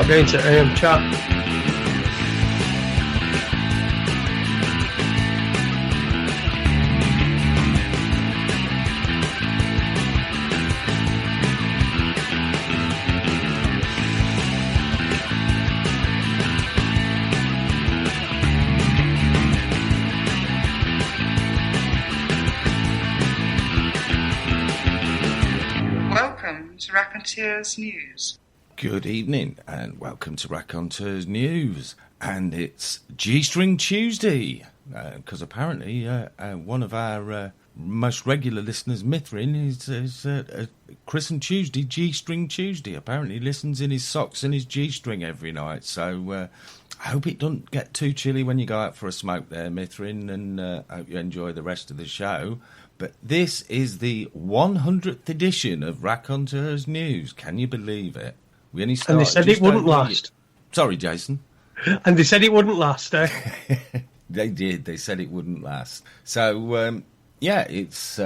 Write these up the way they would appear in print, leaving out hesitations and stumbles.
I'll go into chat. Raconteurs News. Good evening and welcome to Raconteurs News. And it's G-String Tuesday because apparently one of our most regular listeners, Mithrin, is christened Tuesday, G-String Tuesday. Apparently he listens in his socks and his G-string every night. So I hope it doesn't get too chilly when you go out for a smoke there, Mithrin, and hope you enjoy the rest of the show. But this is the 100th edition of Raconteurs News. Can you believe it? We only started. And they said it wouldn't last. Sorry, Jason. And they said it wouldn't last, eh? They did. They said it wouldn't last. So, it's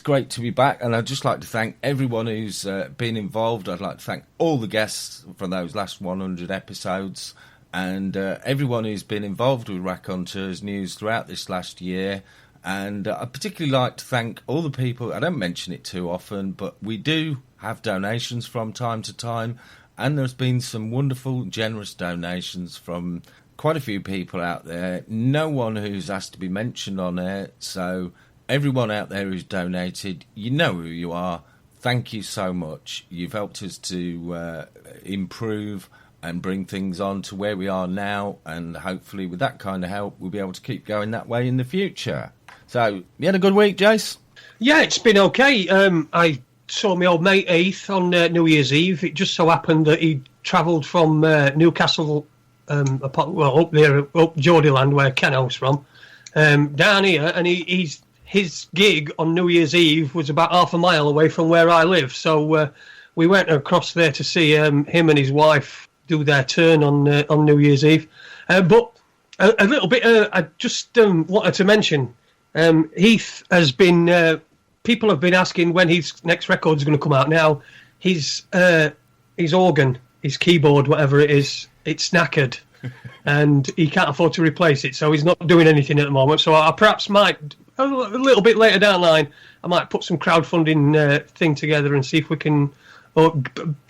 great to be back. And I'd just like to thank everyone who's been involved. I'd like to thank all the guests from those last 100 episodes and everyone who's been involved with Raconteurs News throughout this last year. And I'd particularly like to thank all the people, I don't mention it too often, but we do have donations from time to time, and there's been some wonderful, generous donations from quite a few people out there. No one who's asked to be mentioned on air, so everyone out there who's donated, you know who you are. Thank you so much. You've helped us to improve and bring things on to where we are now, and hopefully with that kind of help, we'll be able to keep going that way in the future. So, you had a good week, Jace? Yeah, it's been okay. I saw my old mate Heath on New Year's Eve. It just so happened that he travelled from Newcastle, up there, up Geordieland, where Keno's from, down here, and his gig on New Year's Eve was about half a mile away from where I live. So we went across there to see him and his wife do their turn on New Year's Eve. But a little bit, I just wanted to mention... Heath has been... people have been asking when his next record's going to come out. Now, his organ, his keyboard, whatever it is, it's knackered. And he can't afford to replace it, so he's not doing anything at the moment. So I perhaps might, a little bit later down the line, I might put some crowdfunding thing together and see if we can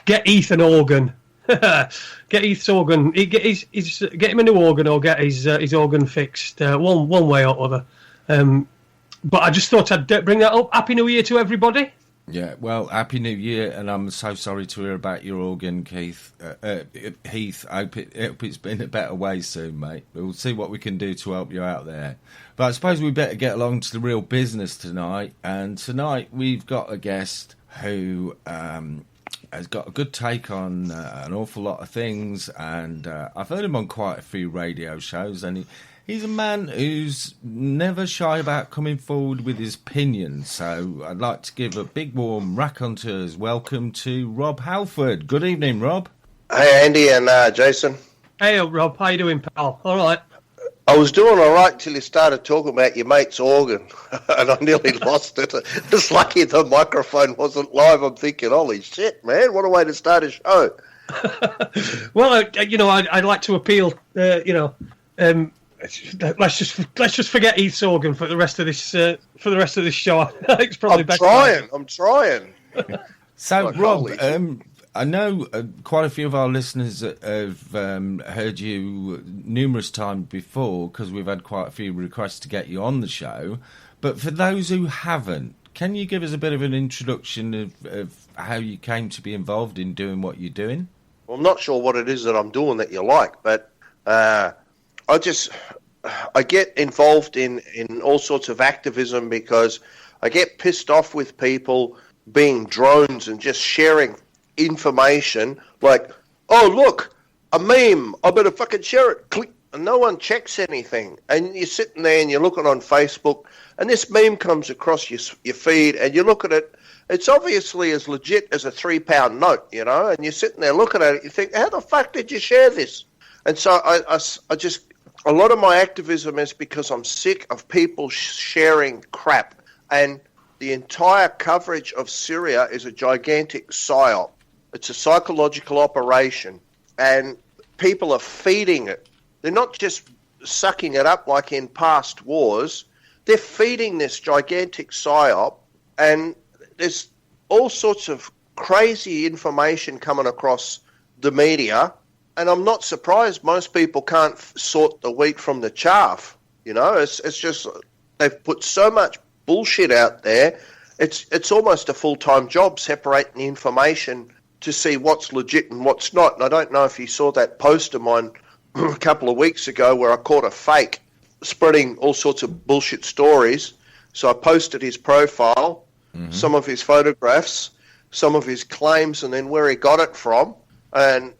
get Heath an organ. Get Heath's organ. Get him a new organ or get his organ fixed. One way or other. But I just thought I'd bring that up. Happy New Year to everybody. Yeah, well, Happy New Year, and I'm so sorry to hear about your organ, Heath. I hope it's been a better way soon, mate. We'll see what we can do to help you out there. But I suppose we better get along to the real business tonight. And tonight we've got a guest who has got a good take on an awful lot of things, and I've heard him on quite a few radio shows, and he's a man who's never shy about coming forward with his opinions. So I'd like to give a big warm Raconteurs welcome to Rob Halford. Good evening, Rob. Hey, Andy and Jason. Hey, Rob. How you doing, pal? All right. I was doing all right till you started talking about your mate's organ, and I nearly lost it. It's lucky the microphone wasn't live. I'm thinking, holy shit, man, what a way to start a show. Well, I'd like to appeal, let's just forget Heath's organ for the rest of this show. It's probably better. I'm trying. So, like, Rob, I know quite a few of our listeners have heard you numerous times before because we've had quite a few requests to get you on the show. But for those who haven't, can you give us a bit of an introduction of how you came to be involved in doing what you're doing? Well, I'm not sure what it is that I'm doing that you like, but I get involved in all sorts of activism because I get pissed off with people being drones and just sharing information like, oh, look, a meme, I better fucking share it, click, and no one checks anything. And you're sitting there and you're looking on Facebook, and this meme comes across your feed, and you look at it, it's obviously as legit as a £3 note, and you're sitting there looking at it, you think, how the fuck did you share this? And so I just, a lot of my activism is because I'm sick of people sharing crap, and the entire coverage of Syria is a gigantic psyop. It's a psychological operation and people are feeding it. They're not just sucking it up like in past wars. They're feeding this gigantic psyop, and there's all sorts of crazy information coming across the media, and I'm not surprised most people can't sort the wheat from the chaff. You know, it's just they've put so much bullshit out there. It's almost a full-time job separating the information to see what's legit and what's not. And I don't know if you saw that post of mine a couple of weeks ago where I caught a fake spreading all sorts of bullshit stories. So I posted his profile, some of his photographs, some of his claims, and then where he got it from. And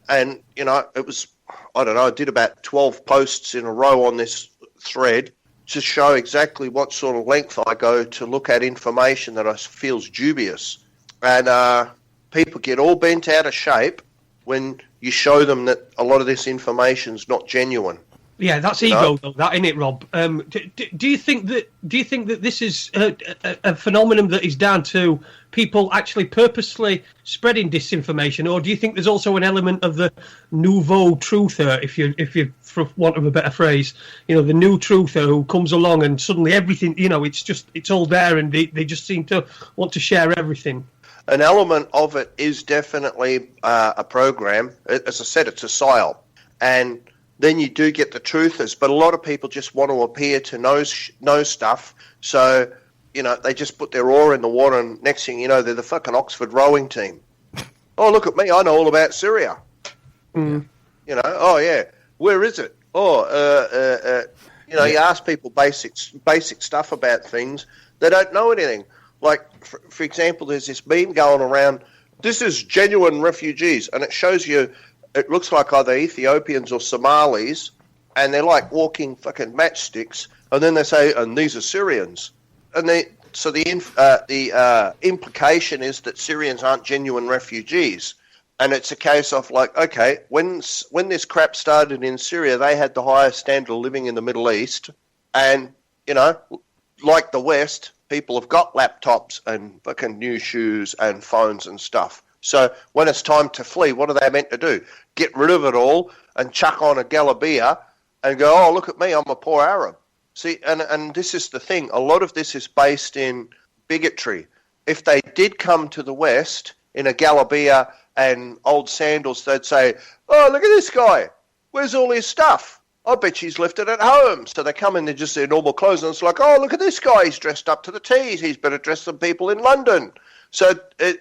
you know, it was, I don't know, I did about 12 posts in a row on this thread to show exactly what sort of length I go to look at information that I feel's dubious. And people get all bent out of shape when you show them that a lot of this information's not genuine. Yeah, that's ego, though, that, isn't it, Rob? Do you think that this is a phenomenon that is down to people actually purposely spreading disinformation, or do you think there's also an element of the nouveau truther, if you for want of a better phrase, you know, the new truther who comes along and suddenly everything, you know, it's all there, and they just seem to want to share everything? An element of it is definitely a program. As I said, it's a psyop, and then you do get the truthers, but a lot of people just want to appear to know stuff. So, you know, they just put their oar in the water, and next thing you know, they're the fucking Oxford rowing team. Oh, look at me, I know all about Syria. You know, oh yeah, where is it? Oh, you know, you ask people basic stuff about things, they don't know anything. Like, for example, there's this meme going around, this is genuine refugees, and it shows you, it looks like either Ethiopians or Somalis, and they're like walking fucking matchsticks, and then they say, and these are Syrians. And so the implication is that Syrians aren't genuine refugees. And it's a case of like, okay, when this crap started in Syria, they had the highest standard of living in the Middle East. And, you know, like the West, people have got laptops and fucking new shoes and phones and stuff. So when it's time to flee, what are they meant to do? Get rid of it all and chuck on a galabeer and go, oh, look at me, I'm a poor Arab. See, and this is the thing. A lot of this is based in bigotry. If they did come to the West in a galabeer and old sandals, they'd say, oh, look at this guy. Where's all his stuff? I bet she's left it at home. So they come in, they're just their normal clothes, and it's like, oh, look at this guy. He's dressed up to the T's. He's better dressed than people in London. So,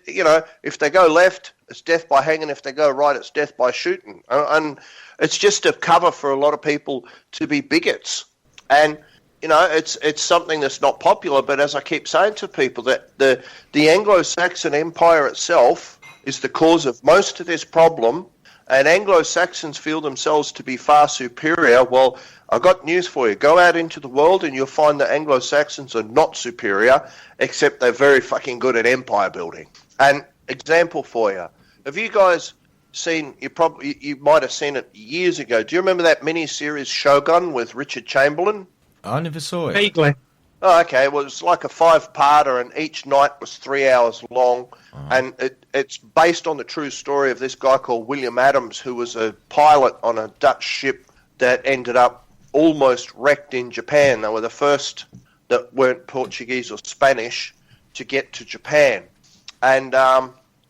you know, if they go left, it's death by hanging. If they go right, it's death by shooting. And it's just a cover for a lot of people to be bigots. And, you know, it's something that's not popular, but as I keep saying to people, that the Anglo-Saxon Empire itself is the cause of most of this problem, and Anglo-Saxons feel themselves to be far superior. Well, I've got news for you. Go out into the world and you'll find that Anglo-Saxons are not superior, except they're very fucking good at empire building. And example for you. Have you guys seen, you might have seen it years ago, do you remember that mini-series Shogun with Richard Chamberlain? I never saw it. Vaguely. Oh, okay. Well, it was like a 5-parter, and each night was 3 hours long. And it's based on the true story of this guy called William Adams, who was a pilot on a Dutch ship that ended up almost wrecked in Japan. They were the first that weren't Portuguese or Spanish to get to Japan. And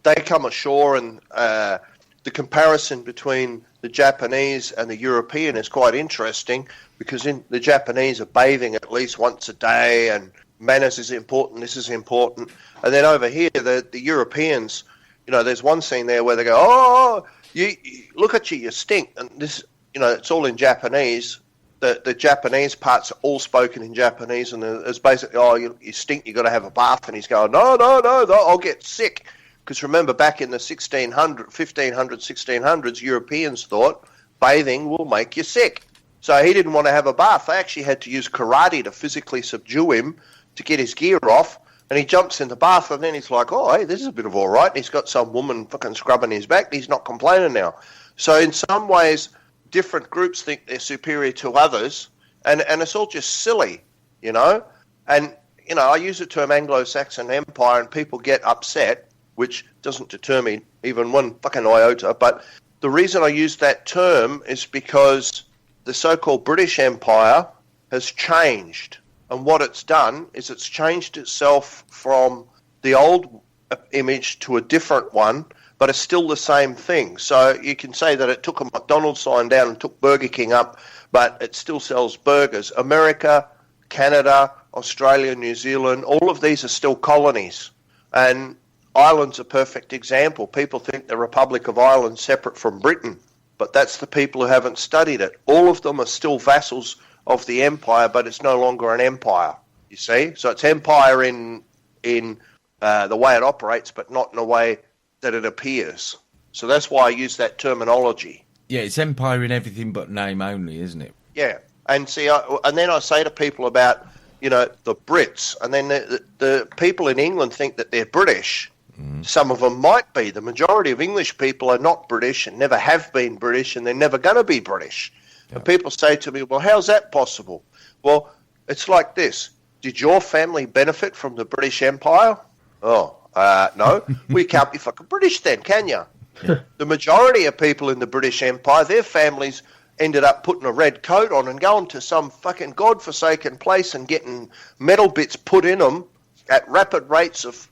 they come ashore, and the comparison between the Japanese and the European is quite interesting, because the Japanese are bathing at least once a day, and manners is important, this is important. And then over here, the Europeans, you know, there's one scene there where they go, oh, you look at you, you stink. And this, you know, it's all in Japanese. The Japanese parts are all spoken in Japanese, and it's basically, oh, you stink, you got to have a bath. And he's going, no, I'll get sick. Because remember, back in the 1600s, Europeans thought bathing will make you sick. So he didn't want to have a bath. They actually had to use karate to physically subdue him to get his gear off. And he jumps in the bath, and then he's like, oh, hey, this is a bit of all right. And he's got some woman fucking scrubbing his back, and he's not complaining now. So in some ways, different groups think they're superior to others, and it's all just silly, you know? And, you know, I use the term Anglo-Saxon Empire, and people get upset, which doesn't deter me even one fucking iota, but the reason I use that term is because the so-called British Empire has changed. And what it's done is it's changed itself from the old image to a different one, but it's still the same thing. So you can say that it took a McDonald's sign down and took Burger King up, but it still sells burgers. America, Canada, Australia, New Zealand, all of these are still colonies. And Ireland's a perfect example. People think the Republic of Ireland's separate from Britain, but that's the people who haven't studied it. All of them are still vassals of the empire, but it's no longer an empire, you see? So it's empire in the way it operates, but not in a way that it appears. So that's why I use that terminology. Yeah, it's empire in everything but name only, isn't it? Yeah. And see, and then I say to people about, the Brits, and then the people in England think that they're British. Some of them might be. The majority of English people are not British and never have been British, and they're never going to be British. Yeah. And people say to me, well, how's that possible? Well, it's like this. Did your family benefit from the British Empire? Oh, no. We can't be fucking British then, can you? Yeah. The majority of people in the British Empire, their families ended up putting a red coat on and going to some fucking godforsaken place and getting metal bits put in them at rapid rates of,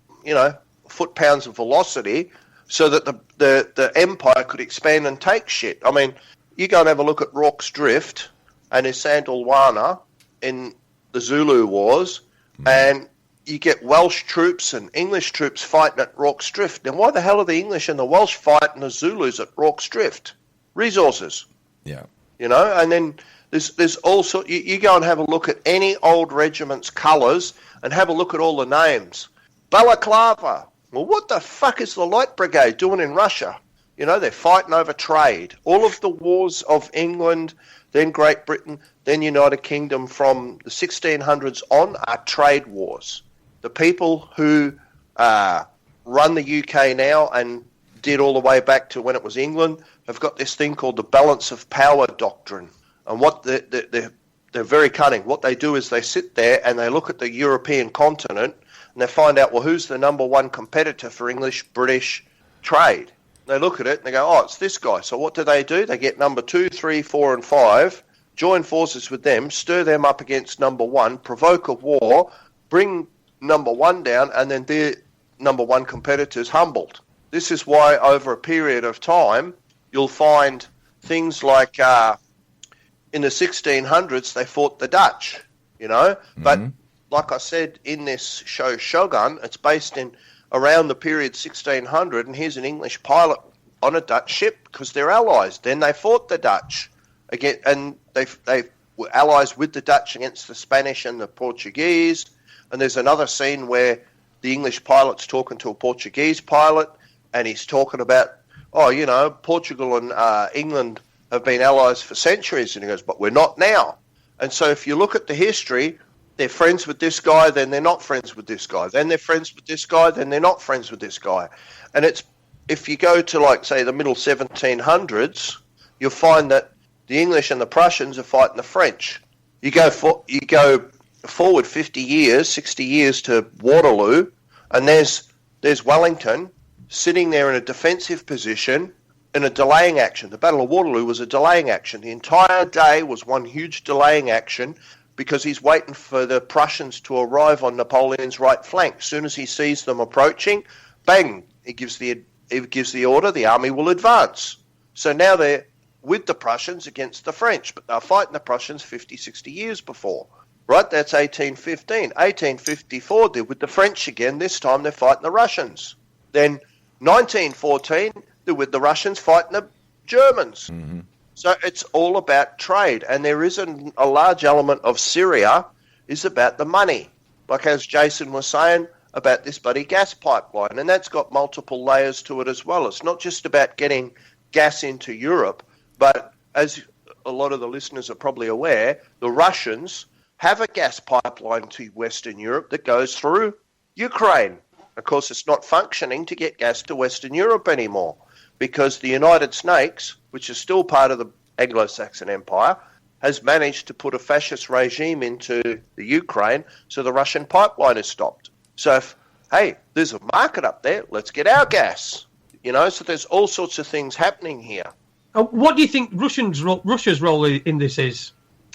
foot-pounds of velocity so that the empire could expand and take shit. I mean, you go and have a look at Rorke's Drift and Isandlwana in the Zulu Wars, and you get Welsh troops and English troops fighting at Rorke's Drift. Now, why the hell are the English and the Welsh fighting the Zulus at Rorke's Drift? Resources. Yeah. And then there's also, you go and have a look at any old regiment's colours and have a look at all the names. Balaclava. Well, what the fuck is the Light Brigade doing in Russia? They're fighting over trade. All of the wars of England, then Great Britain, then United Kingdom from the 1600s on are trade wars. The people who run the UK now and did all the way back to when it was England have got this thing called the balance of power doctrine. And what they're very cunning. What they do is they sit there and they look at the European continent and they find out, well, who's the number one competitor for English-British trade? They look at it and they go, oh, it's this guy. So what do? They get number 2, 3, 4, and 5, join forces with them, stir them up against number 1, provoke a war, bring number 1 down, and then their number 1 competitors humbled. This is why over a period of time, you'll find things like in the 1600s, they fought the Dutch, but like I said in this show, Shogun, it's based in around the period 1600, and here's an English pilot on a Dutch ship because they're allies. Then they fought the Dutch again, and they were allies with the Dutch against the Spanish and the Portuguese. And there's another scene where the English pilot's talking to a Portuguese pilot, and he's talking about, Portugal and England have been allies for centuries, and he goes, but we're not now. And so if you look at the history, they're friends with this guy, then they're not friends with this guy. Then they're friends with this guy, then they're not friends with this guy. And it's, if you go to, like, say, the middle 1700s, you'll find that the English and the Prussians are fighting the French. You go forward 50 years, 60 years to Waterloo, and there's Wellington sitting there in a defensive position in a delaying action. The Battle of Waterloo was a delaying action. The entire day was one huge delaying action because he's waiting for the Prussians to arrive on Napoleon's right flank. As soon as he sees them approaching, bang, he gives the order, the army will advance. So now they're with the Prussians against the French, but they're fighting the Prussians 50, 60 years before. Right, that's 1815. 1854, they're with the French again. This time they're fighting the Russians. Then 1914, they're with the Russians fighting the Germans. Mm-hmm. So it's all about trade, and there is a large element of Syria is about the money. Like as Jason was saying about this bloody gas pipeline, and that's got multiple layers to it as well. It's not just about getting gas into Europe, but as a lot of the listeners are probably aware, the Russians have a gas pipeline to Western Europe that goes through Ukraine. Of course, it's not functioning to get gas to Western Europe anymore because the United Snakes, which is still part of the Anglo-Saxon Empire, has managed to put a fascist regime into the Ukraine, so the Russian pipeline is stopped. So, hey, there's a market up there, let's get our gas. So there's all sorts of things happening here. What do you think Russia's role in this is?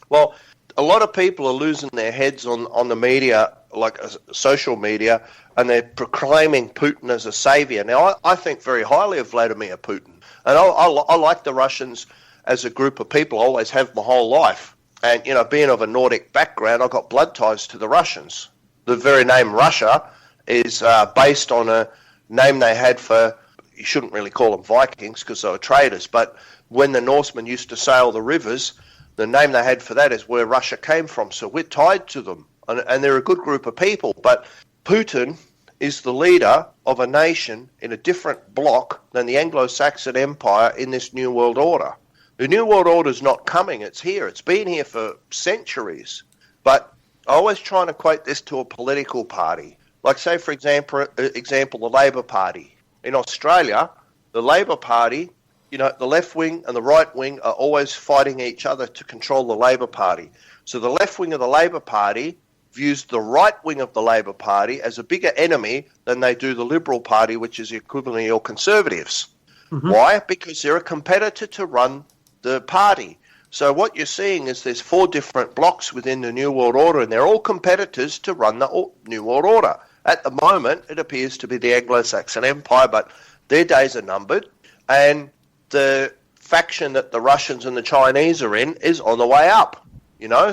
Well, a lot of people are losing their heads on the media, like social media, and they're proclaiming Putin as a savior. Now, I think very highly of Vladimir Putin, and I like the Russians as a group of people. I always have my whole life. And, being of a Nordic background, I've got blood ties to the Russians. The very name Russia is based on a name they had for, you shouldn't really call them Vikings because they were traders, but when the Norsemen used to sail the rivers, the name they had for that is where Russia came from. So we're tied to them, and they're a good group of people. But Putin is the leader of a nation in a different bloc than the Anglo-Saxon Empire in this New World Order. The New World Order is not coming, it's here. It's been here for centuries. But I always try and equate this to a political party. Like, say, for example, the Labor Party. In Australia, the Labor Party, the left wing and the right wing are always fighting each other to control the Labor Party. So the left wing of the Labor Party views the right wing of the Labor Party as a bigger enemy than they do the Liberal Party, which is the equivalent of your Conservatives. Mm-hmm. Why? Because they're a competitor to run the party. So what you're seeing is there's 4 different blocks within the New World Order, and they're all competitors to run the New World Order. At the moment, it appears to be the Anglo-Saxon Empire, but their days are numbered, and the faction that the Russians and the Chinese are in is on the way up,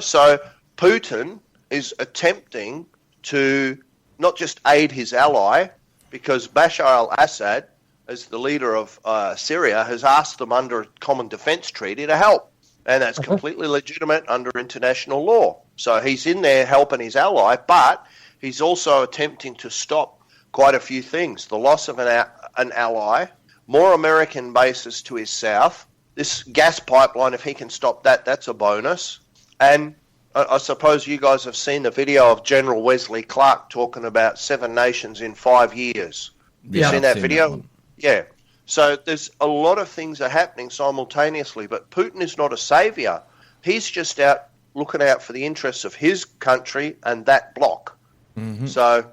So Putin is attempting to not just aid his ally, because Bashar al-Assad, as the leader of Syria, has asked them under a common defence treaty to help. And that's completely legitimate under international law. So he's in there helping his ally, but he's also attempting to stop quite a few things. The loss of an ally, more American bases to his south, this gas pipeline, if he can stop that, that's a bonus. And I suppose you guys have seen the video of General Wesley Clark talking about 7 nations in 5 years. Yeah, you seen that video? That yeah. So there's a lot of things are happening simultaneously, but Putin is not a savior. He's just out looking out for the interests of his country and that bloc. Mm-hmm. So,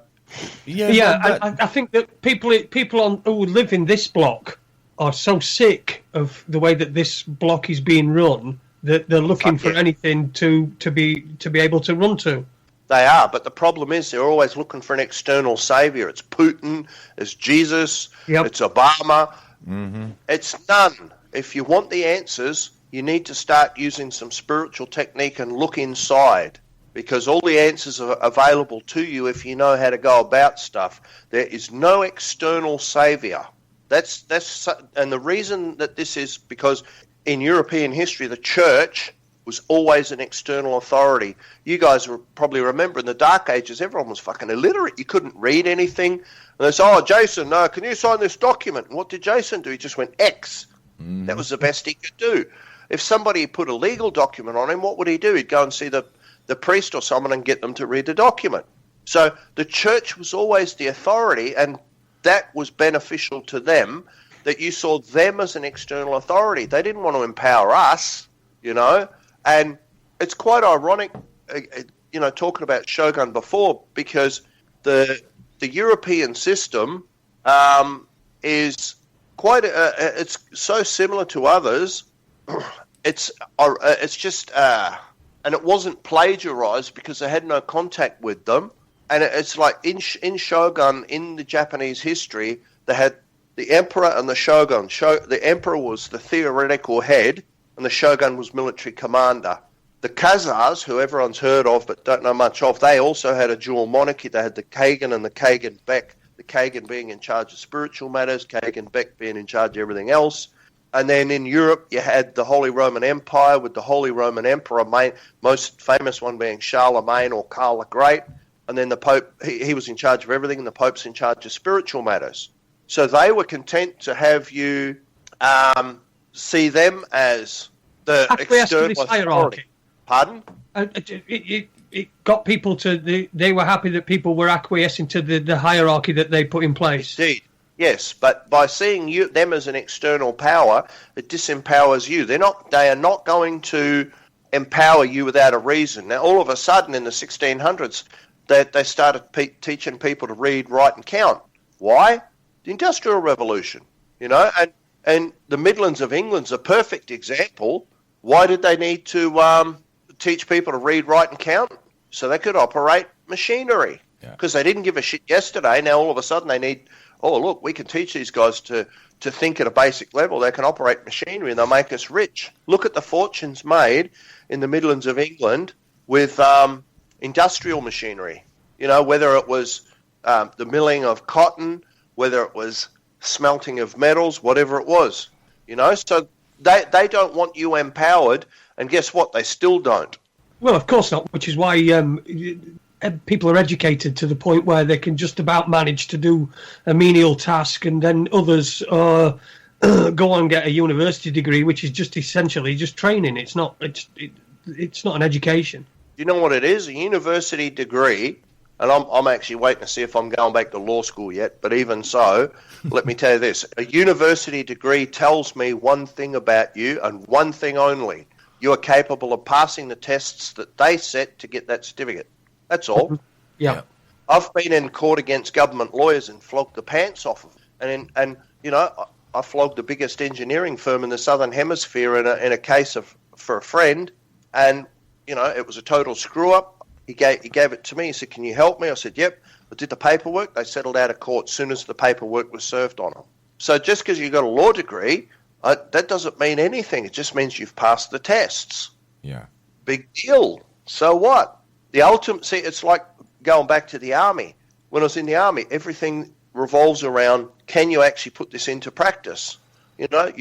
I think that people who live in this bloc are so sick of the way that this bloc is being run that they're looking for anything to be able to run to. They are, but the problem is they're always looking for an external savior. It's Putin, it's Jesus, it's Obama. Mm-hmm. It's none. If you want the answers, you need to start using some spiritual technique and look inside, because all the answers are available to you if you know how to go about stuff. There is no external savior. And the reason that this is because in European history, the church was always an external authority. You guys probably remember in the Dark Ages, everyone was fucking illiterate. You couldn't read anything. And they said, Jason, can you sign this document? And what did Jason do? He just went X. Mm. That was the best he could do. If somebody put a legal document on him, what would he do? He'd go and see the priest or someone and get them to read the document. So the church was always the authority, and that was beneficial to them, that you saw them as an external authority. They didn't want to empower us, And it's quite ironic, talking about Shogun before, because the European system is quite. It's so similar to others. It's just, and it wasn't plagiarized because they had no contact with them. And it's like in Shogun, in the Japanese history, they had the emperor and the shogun. The emperor was the theoretical head, and the shogun was military commander. The Khazars, who everyone's heard of but don't know much of, they also had a dual monarchy. They had the Kagan and the Kagan Bek, the Kagan being in charge of spiritual matters, Kagan Bek being in charge of everything else. And then in Europe, you had the Holy Roman Empire with the Holy Roman Emperor, most famous one being Charlemagne or Karl the Great. And then the Pope, he was in charge of everything, and the Pope's in charge of spiritual matters. So they were content to have you see them as the external authority. Pardon? It got people they were happy that people were acquiescing to the hierarchy that they put in place. Indeed, yes. But by seeing them as an external power, it disempowers you. They are not going to empower you without a reason. Now, all of a sudden, in the 1600s, they started teaching people to read, write, and count. Why? The Industrial Revolution, and And the Midlands of England's a perfect example. Why did they need to teach people to read, write, and count? So they could operate machinery. Because they didn't give a shit yesterday. Now all of a sudden they need, look, we can teach these guys to think at a basic level. They can operate machinery and they'll make us rich. Look at the fortunes made in the Midlands of England with industrial machinery. Whether it was the milling of cotton, whether it was smelting of metals, whatever it was. So they don't want you empowered, and guess what? They still don't. Well, of course not, which is why people are educated to the point where they can just about manage to do a menial task, and then others go on and get a university degree, which is just essentially just training. It's not an education. You know what it is? A university degree, and I'm actually waiting to see if I'm going back to law school yet, but even so, let me tell you this. A university degree tells me one thing about you, and one thing only. You are capable of passing the tests that they set to get that certificate. That's all. Yeah. I've been in court against government lawyers and flogged the pants off of them. And I flogged the biggest engineering firm in the Southern Hemisphere in a case for a friend, and it was a total screw up. He gave it to me. He said, "Can you help me?" I said, "Yep." I did the paperwork. They settled out of court as soon as the paperwork was served on them. So just because you got a law degree, that doesn't mean anything. It just means you've passed the tests. Yeah. Big deal. So what? The ultimate, see, it's like going back to the army. When I was in the army, everything revolves around, can you actually put this into practice? You go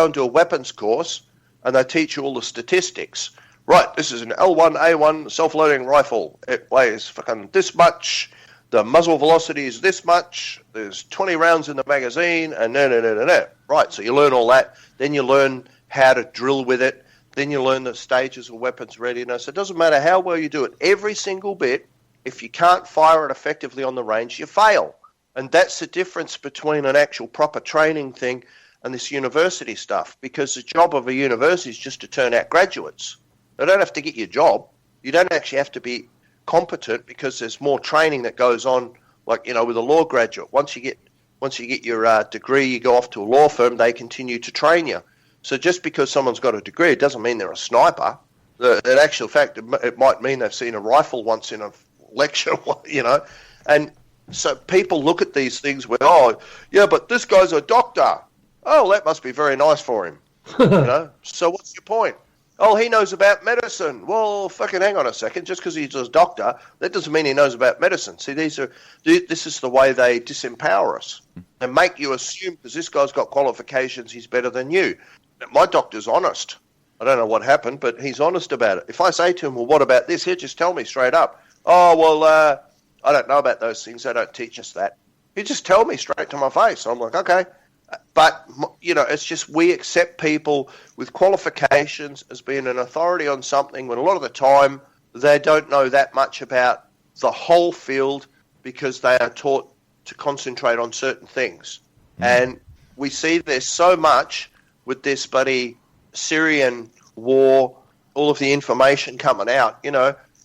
and do a weapons course, and they teach you all the statistics. Right, this is an L1A1 self-loading rifle. It weighs fucking this much. The muzzle velocity is this much. There's 20 rounds in the magazine, and no. Right, so you learn all that. Then you learn how to drill with it. Then you learn the stages of weapons readiness. It doesn't matter how well you do it. Every single bit, if you can't fire it effectively on the range, you fail. And that's the difference between an actual proper training thing and this university stuff. Because the job of a university is just to turn out graduates. They don't have to get you a job. You don't actually have to be competent, because there's more training that goes on, like, with a law graduate. Once you get your degree, you go off to a law firm, they continue to train you. So just because someone's got a degree, it doesn't mean they're a sniper. In actual fact, it might mean they've seen a rifle once in a lecture, And so people look at these things where, but this guy's a doctor. Oh, that must be very nice for him. So what's your point? Oh, he knows about medicine. Well, fucking hang on a second. Just because he's a doctor, that doesn't mean he knows about medicine. See, this is the way they disempower us and make you assume because this guy's got qualifications, he's better than you. My doctor's honest. I don't know what happened, but he's honest about it. If I say to him, well, what about this? He'll just tell me straight up. Oh, well, I don't know about those things. They don't teach us that. He'll just tell me straight to my face. I'm like, okay. But, it's just we accept people with qualifications as being an authority on something when a lot of the time they don't know that much about the whole field because they are taught to concentrate on certain things. And we see this so much with this bloody Syrian war, all of the information coming out.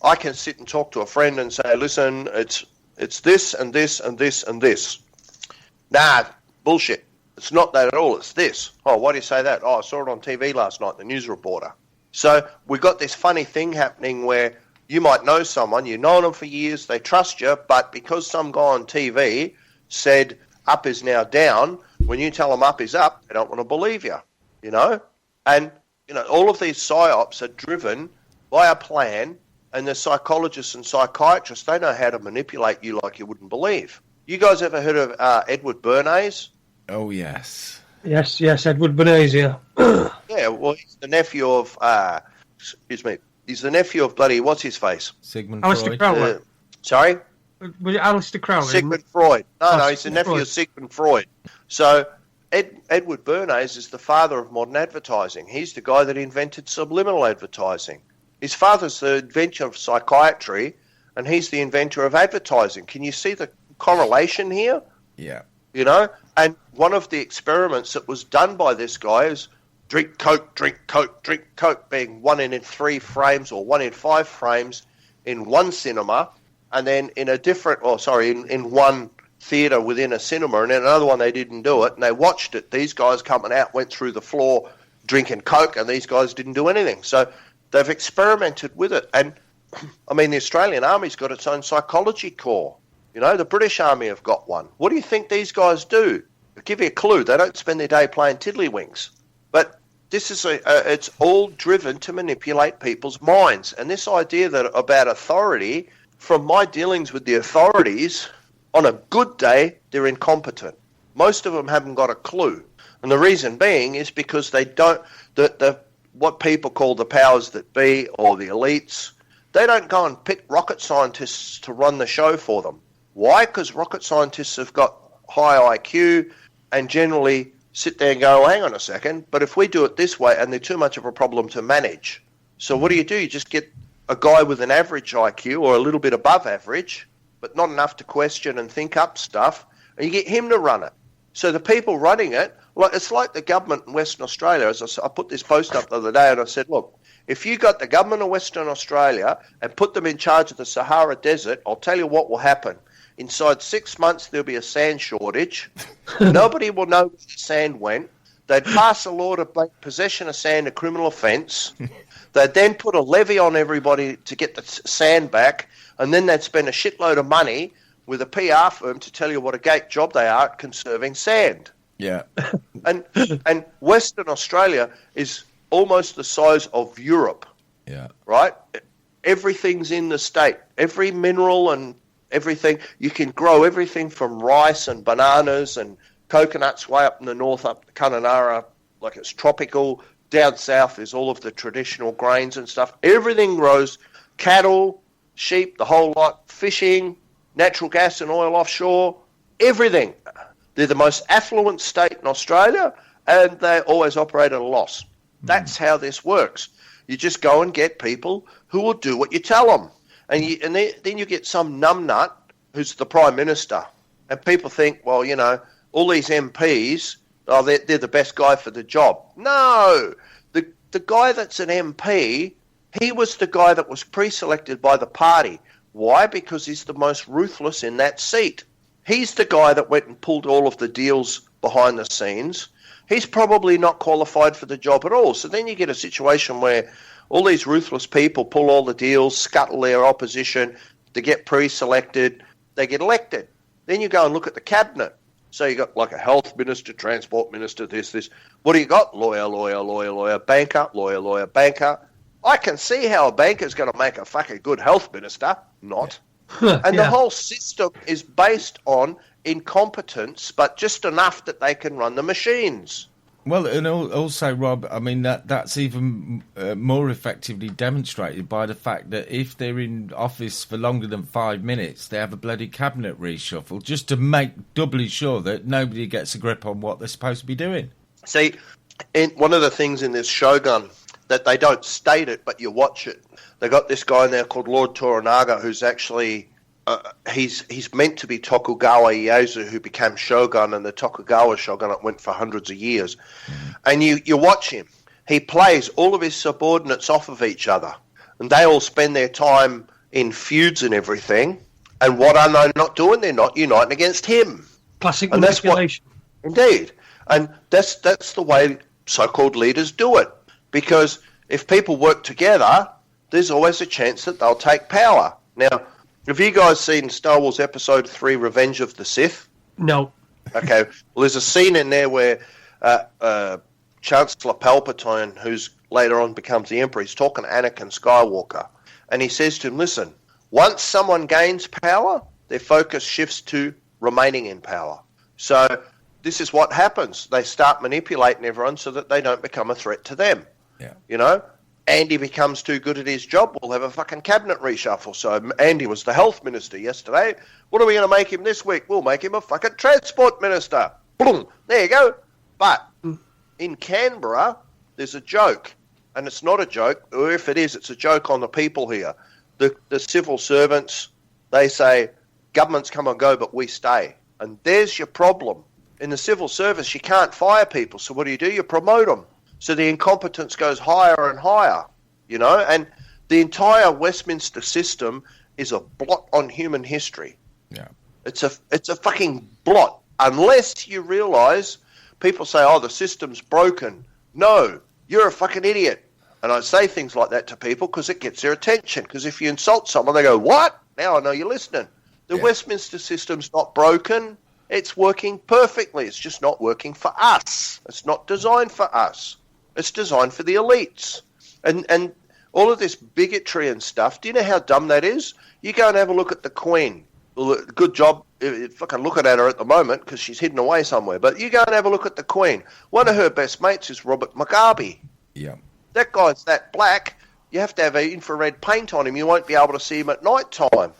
I can sit and talk to a friend and say, listen, it's this and this and this and this. Nah, bullshit. It's not that at all. It's this. Oh, why do you say that? Oh, I saw it on TV last night, the news reporter. So we've got this funny thing happening where you might know someone, you've known them for years, they trust you, but because some guy on TV said up is now down, when you tell them up is up, they don't want to believe you, And, all of these psyops are driven by a plan, and the psychologists and psychiatrists, they know how to manipulate you like you wouldn't believe. You guys ever heard of Edward Bernays? Oh, yes. Yes, Edward Bernays, yeah. Yeah, well, he's the nephew of, he's the nephew of bloody, what's his face? Sigmund Alistair Freud. Crowley. Sorry? Was it Alistair Crowley? Sigmund Freud. No, he's the nephew Freud. of Sigmund Freud. So Edward Bernays is the father of modern advertising. He's the guy that invented subliminal advertising. His father's the inventor of psychiatry, and he's the inventor of advertising. Can you see the correlation here? Yeah. And one of the experiments that was done by this guy is drink Coke, drink Coke, drink Coke, being 1 in 3 frames or 1 in 5 frames in one cinema, and then in a different, in one theatre within a cinema, and then another one they didn't do it, and they watched it. These guys coming out went through the floor drinking Coke, and these guys didn't do anything. So they've experimented with it. And, I mean, the Australian Army's got its own psychology corps. You know, the British Army have got one. What do you think these guys do? I'll give you a clue. They don't spend their day playing tiddlywinks. But this is it's all driven to manipulate people's minds. And this idea that about authority, from my dealings with the authorities, on a good day, they're incompetent. Most of them haven't got a clue. And the reason being is because they don't, what people call the powers that be or the elites, they don't go and pick rocket scientists to run the show for them. Why? Because rocket scientists have got high IQ and generally sit there and go, oh, hang on a second, but if we do it this way, and they're too much of a problem to manage. So what do? You just get a guy with an average IQ or a little bit above average, but not enough to question and think up stuff, and you get him to run it. So the people running it, like it's like the government in Western Australia. As I put this post up the other day, and I said, look, if you got the government of Western Australia and put them in charge of the Sahara Desert, I'll tell you what will happen. Inside 6 months, there'll be a sand shortage. Nobody will know where the sand went. They'd pass a law to make possession of sand a criminal offence. They'd then put a levy on everybody to get the sand back, and then they'd spend a shitload of money with a PR firm to tell you what a great job they are at conserving sand. Yeah. And Western Australia is almost the size of Europe. Yeah. Right? Everything's in the state. Every mineral and everything. You can grow everything from rice and bananas and coconuts way up in the north, up the Kununurra, like it's tropical. Down south is all of the traditional grains and stuff. Everything grows. Cattle, sheep, the whole lot, fishing, natural gas and oil offshore, everything. They're the most affluent state in Australia, and they always operate at a loss. That's how this works. You just go and get people who will do what you tell them. And then you get some numbnut who's the Prime Minister. And people think, well, you know, all these MPs, oh, they're the best guy for the job. No! The guy that's an MP, he was the guy that was pre-selected by the party. Why? Because he's the most ruthless in that seat. He's the guy that went and pulled all of the deals behind the scenes. He's probably not qualified for the job at all. So then you get a situation where all these ruthless people pull all the deals, scuttle their opposition, they get pre-selected, they get elected. Then you go and look at the cabinet. So you got like a health minister, transport minister, this. What do you got? Lawyer, banker, banker. I can see how a banker's going to make a fucking good health minister. Not. And the whole system is based on incompetence, but just enough that they can run the machines. Well, and also, Rob, I mean, that's even more effectively demonstrated by the fact that if they're in office for longer than 5 minutes, they have a bloody cabinet reshuffle just to make doubly sure that nobody gets a grip on what they're supposed to be doing. See, one of the things in this Shogun that they don't state it, but you watch it. They got this guy in there called Lord Toranaga, who's actually he's meant to be Tokugawa Ieyasu, who became shogun, and the Tokugawa shogunate went for hundreds of years. And you watch him. He plays all of his subordinates off of each other, and they all spend their time in feuds and everything. And what are they not doing? They're not uniting against him. Classic manipulation. Indeed. And that's the way so-called leaders do it. Because if people work together, there's always a chance that they'll take power. Now, have you guys seen Star Wars Episode 3, Revenge of the Sith? No. Okay. Well, there's a scene in there where Chancellor Palpatine, who's later on becomes the Emperor, he's talking to Anakin Skywalker. And he says to him, listen, once someone gains power, their focus shifts to remaining in power. So this is what happens. They start manipulating everyone so that they don't become a threat to them. Yeah. You know? Andy becomes too good at his job, we'll have a fucking cabinet reshuffle. So Andy was the health minister yesterday. What are we going to make him this week? We'll make him a fucking transport minister. Boom. There you go. But in Canberra, there's a joke. And it's not a joke. Or if it is, it's a joke on the people here. The civil servants, they say, governments come and go, but we stay. And there's your problem. In the civil service, you can't fire people. So what do? You promote them. So the incompetence goes higher and higher, you know, and the entire Westminster system is a blot on human history. Yeah. It's a fucking blot. Unless you realise, people say, oh, the system's broken. No, you're a fucking idiot. And I say things like that to people because it gets their attention. Because if you insult someone, they go, what? Now I know you're listening. The Westminster system's not broken. It's working perfectly. It's just not working for us. It's not designed for us. It's designed for the elites. And all of this bigotry and stuff, do you know how dumb that is? You go and have a look at the Queen. Well, good job fucking looking at her at the moment because she's hidden away somewhere. But you go and have a look at the Queen. One of her best mates is Robert Mugabe. Yeah. That guy's that black, you have to have an infrared paint on him. You won't be able to see him at night time.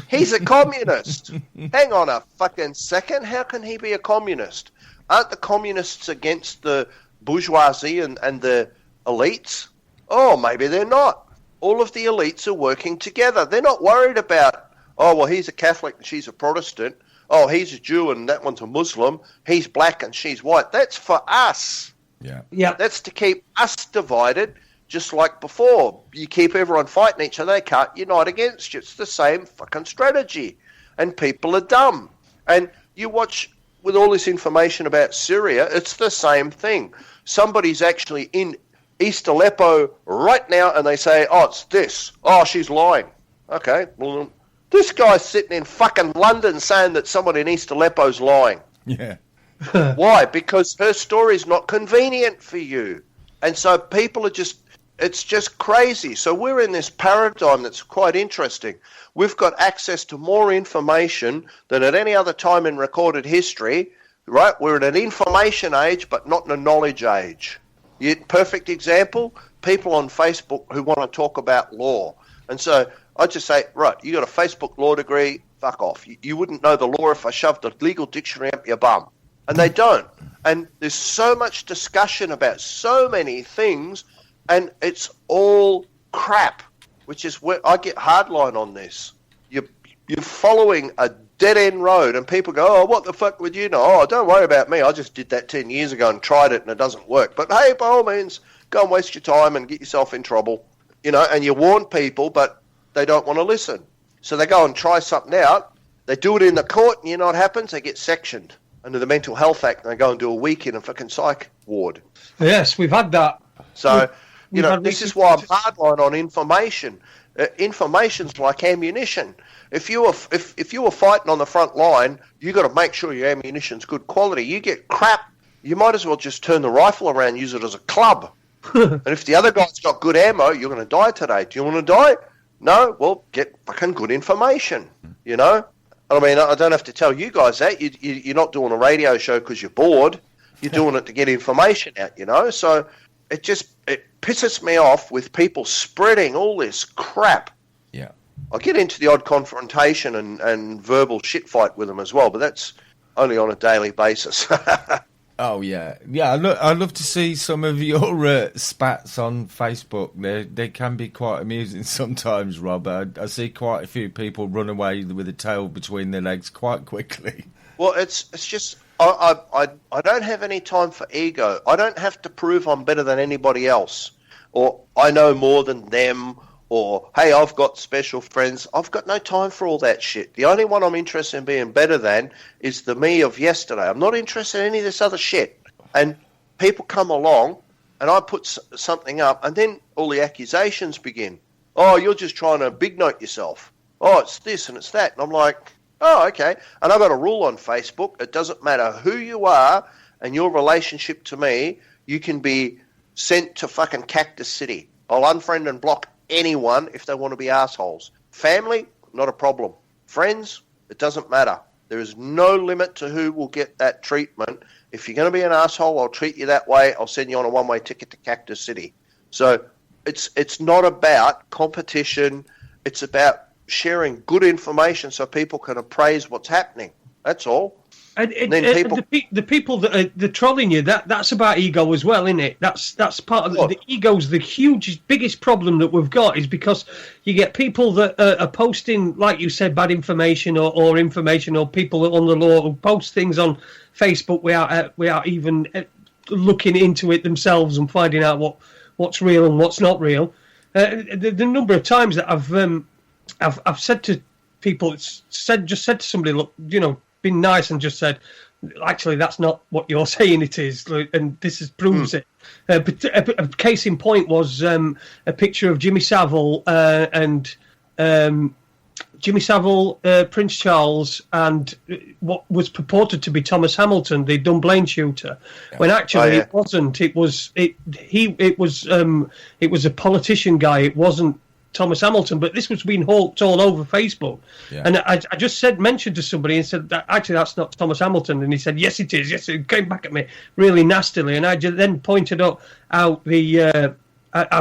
He's a communist. Hang on a fucking second. How can he be a communist? Aren't the communists against the bourgeoisie and the elites? Oh, maybe they're not. All of the elites are working together. They're not worried about, oh, well, he's a Catholic and she's a Protestant. Oh, he's a Jew and that one's a Muslim. He's black and she's white. That's for us. Yeah. That's to keep us divided, just like before. You keep everyone fighting each other, they can't unite against you. It's the same fucking strategy. And people are dumb. And you watch with all this information about Syria, it's the same thing. Somebody's actually in East Aleppo right now and they say, oh, it's this. Oh, she's lying. Okay, well, this guy's sitting in fucking London saying that someone in East Aleppo's lying. Yeah. Why? Because her story's not convenient for you. And so people are it's just crazy. So we're in this paradigm that's quite interesting. We've got access to more information than at any other time in recorded history, right? We're in an information age, but not in a knowledge age. Perfect example, people on Facebook who want to talk about law. And so I just say, right, you got a Facebook law degree, fuck off. You wouldn't know the law if I shoved a legal dictionary up your bum. And they don't. And there's so much discussion about so many things, and it's all crap, which is where I get hardline on this. You're following a dead-end road, and people go, oh, what the fuck would you know? Oh, don't worry about me. I just did that 10 years ago and tried it, and it doesn't work. But, hey, by all means, go and waste your time and get yourself in trouble. You know, and you warn people, but they don't want to listen. So they go and try something out. They do it in the court, and you know what happens? They get sectioned under the Mental Health Act, and they go and do a week in a fucking psych ward. Yes, we've had that. So, you know, this is why I'm hardline on information. Information's like ammunition. If you were fighting on the front line, you got to make sure your ammunition's good quality. You get crap, you might as well just turn the rifle around and use it as a club. And if the other guy's got good ammo, you're going to die today. Do you want to die? No? Well, get fucking good information, you know? I mean, I don't have to tell you guys that. You're not doing a radio show because you're bored. You're doing it to get information out, you know? So it pisses me off with people spreading all this crap. Yeah. I get into the odd confrontation and verbal shit fight with them as well, but that's only on a daily basis. Oh, yeah. Yeah, I'd love to see some of your spats on Facebook. They can be quite amusing sometimes, Rob. I see quite a few people run away with a tail between their legs quite quickly. Well, it's just... I don't have any time for ego. I don't have to prove I'm better than anybody else, or I know more than them, or, hey, I've got special friends. I've got no time for all that shit. The only one I'm interested in being better than is the me of yesterday. I'm not interested in any of this other shit. And people come along, and I put something up, and then all the accusations begin. Oh, you're just trying to big note yourself. Oh, it's this and it's that. And I'm like, oh, okay. And I've got a rule on Facebook. It doesn't matter who you are and your relationship to me, you can be sent to fucking Cactus City. I'll unfriend and block anyone if they want to be assholes. Family, not a problem. Friends, it doesn't matter. There is no limit to who will get that treatment. If you're going to be an asshole, I'll treat you that way. I'll send you on a one-way ticket to Cactus City. So it's not about competition. It's about sharing good information so people can appraise what's happening. That's all. And then the people that are trolling you, that's about ego as well, isn't it? That's part of the ego's the biggest problem that we've got, is because you get people that are posting, like you said, bad information or information, or people on the law who post things on Facebook without even looking into it themselves and finding out what's real and what's not real. The number of times that I've said to people said to somebody, look, been nice and just said, actually, that's not what you're saying it is, and this proves it. But a case in point was a picture of Jimmy Savile and Prince Charles, and what was purported to be Thomas Hamilton, the Dunblane shooter, when actually it wasn't. It was a politician guy. It wasn't Thomas Hamilton, but this was being hawked all over Facebook. Yeah. And I just mentioned to somebody and said, actually, that's not Thomas Hamilton. And he said, yes, it is. Yes, it came back at me really nastily. And I then pointed out I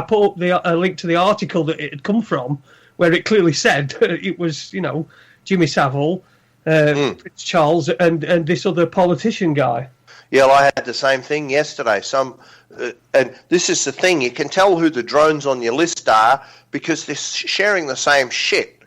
put up a link to the article that it had come from, where it clearly said it was, Jimmy Savile, Prince Charles, and this other politician guy. Yeah, well, I had the same thing yesterday. And this is the thing, you can tell who the drones on your list are because they're sharing the same shit.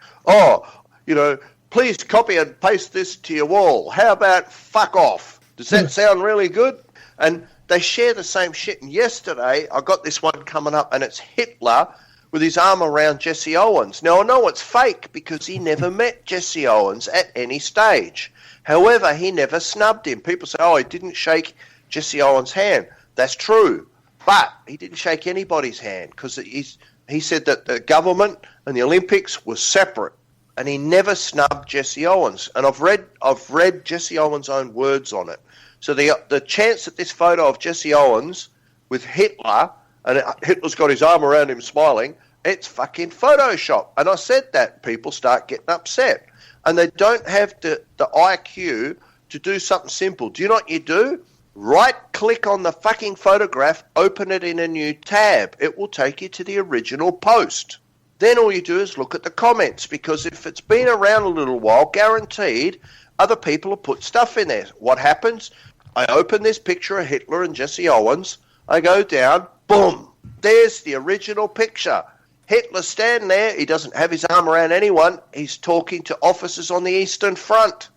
Please copy and paste this to your wall. How about fuck off? Does that sound really good? And they share the same shit. And yesterday, I got this one coming up, and it's Hitler with his arm around Jesse Owens. Now, I know it's fake because he never met Jesse Owens at any stage. However, he never snubbed him. People say, he didn't shake Jesse Owens' hand. That's true. But he didn't shake anybody's hand because he said that the government and the Olympics were separate, and he never snubbed Jesse Owens. And I've read Jesse Owens' own words on it. So the chance that this photo of Jesse Owens with Hitler, and Hitler's got his arm around him smiling, it's fucking Photoshop. And I said that. People start getting upset. And they don't have the IQ to do something simple. Do you know what you do? Right-click on the fucking photograph, open it in a new tab. It will take you to the original post. Then all you do is look at the comments, because if it's been around a little while, guaranteed other people have put stuff in there. What happens? I open this picture of Hitler and Jesse Owens. I go down, boom, there's the original picture. Hitler's standing there. He doesn't have his arm around anyone. He's talking to officers on the Eastern Front.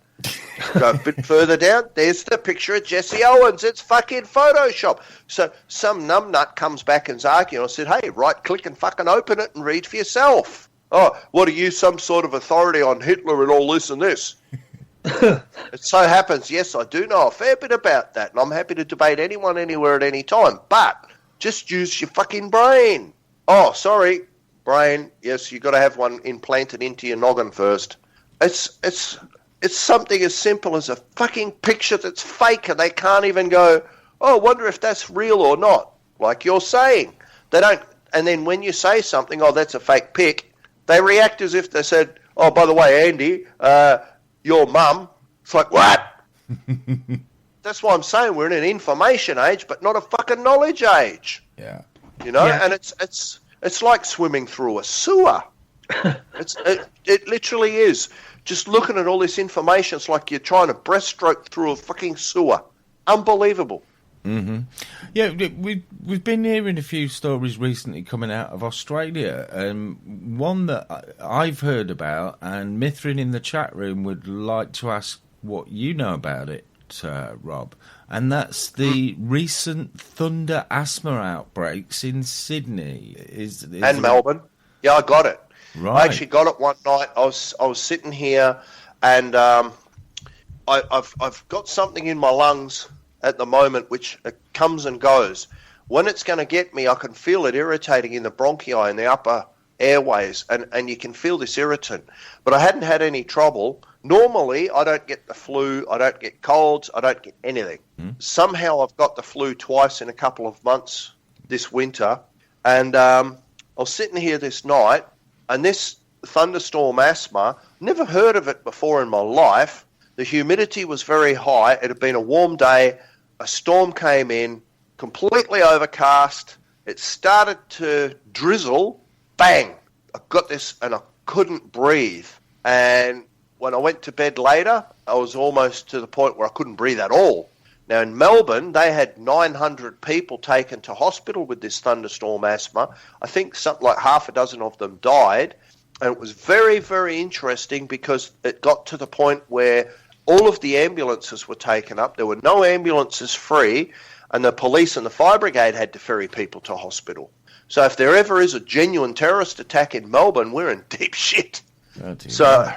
Go a bit further down. There's the picture of Jesse Owens. It's fucking Photoshop. So some numbnut comes back and's arguing. I said, hey, right-click and fucking open it and read for yourself. Oh, what are you, some sort of authority on Hitler and all this and this? It so happens, yes, I do know a fair bit about that, and I'm happy to debate anyone, anywhere, at any time. But just use your fucking brain. Oh, sorry, brain. Yes, you've got to have one implanted into your noggin first. It's something as simple as a fucking picture that's fake, and they can't even go, oh, I wonder if that's real or not. Like you're saying, they don't. And then when you say something, oh, that's a fake pic, they react as if they said, oh, by the way, Andy, your mum. It's like, what? That's why I'm saying we're in an information age, but not a fucking knowledge age. Yeah. You know, and it's like swimming through a sewer. It literally is. Just looking at all this information, it's like you're trying to breaststroke through a fucking sewer. Unbelievable. Mm-hmm. Yeah, we've been hearing a few stories recently coming out of Australia. One that I've heard about, and Mithrin in the chat room would like to ask what you know about it, Rob. And that's the recent thunder asthma outbreaks in Sydney. And Melbourne. Yeah, I got it. Right. I actually got it one night. I was sitting here, and I've got something in my lungs at the moment which comes and goes. When it's going to get me, I can feel it irritating in the bronchi in the upper airways, and you can feel this irritant. But I hadn't had any trouble. Normally, I don't get the flu, I don't get colds, I don't get anything. Somehow I've got the flu twice in a couple of months this winter, and I was sitting here this night, and this thunderstorm asthma, never heard of it before in my life. The humidity was very high. It had been a warm day. A storm came in, completely overcast. It started to drizzle. Bang! I got this, and I couldn't breathe. And when I went to bed later, I was almost to the point where I couldn't breathe at all. Now, in Melbourne, they had 900 people taken to hospital with this thunderstorm asthma. I think something like half a dozen of them died. And it was very, very interesting because it got to the point where all of the ambulances were taken up. There were no ambulances free, and the police and the fire brigade had to ferry people to hospital. So if there ever is a genuine terrorist attack in Melbourne, we're in deep shit. So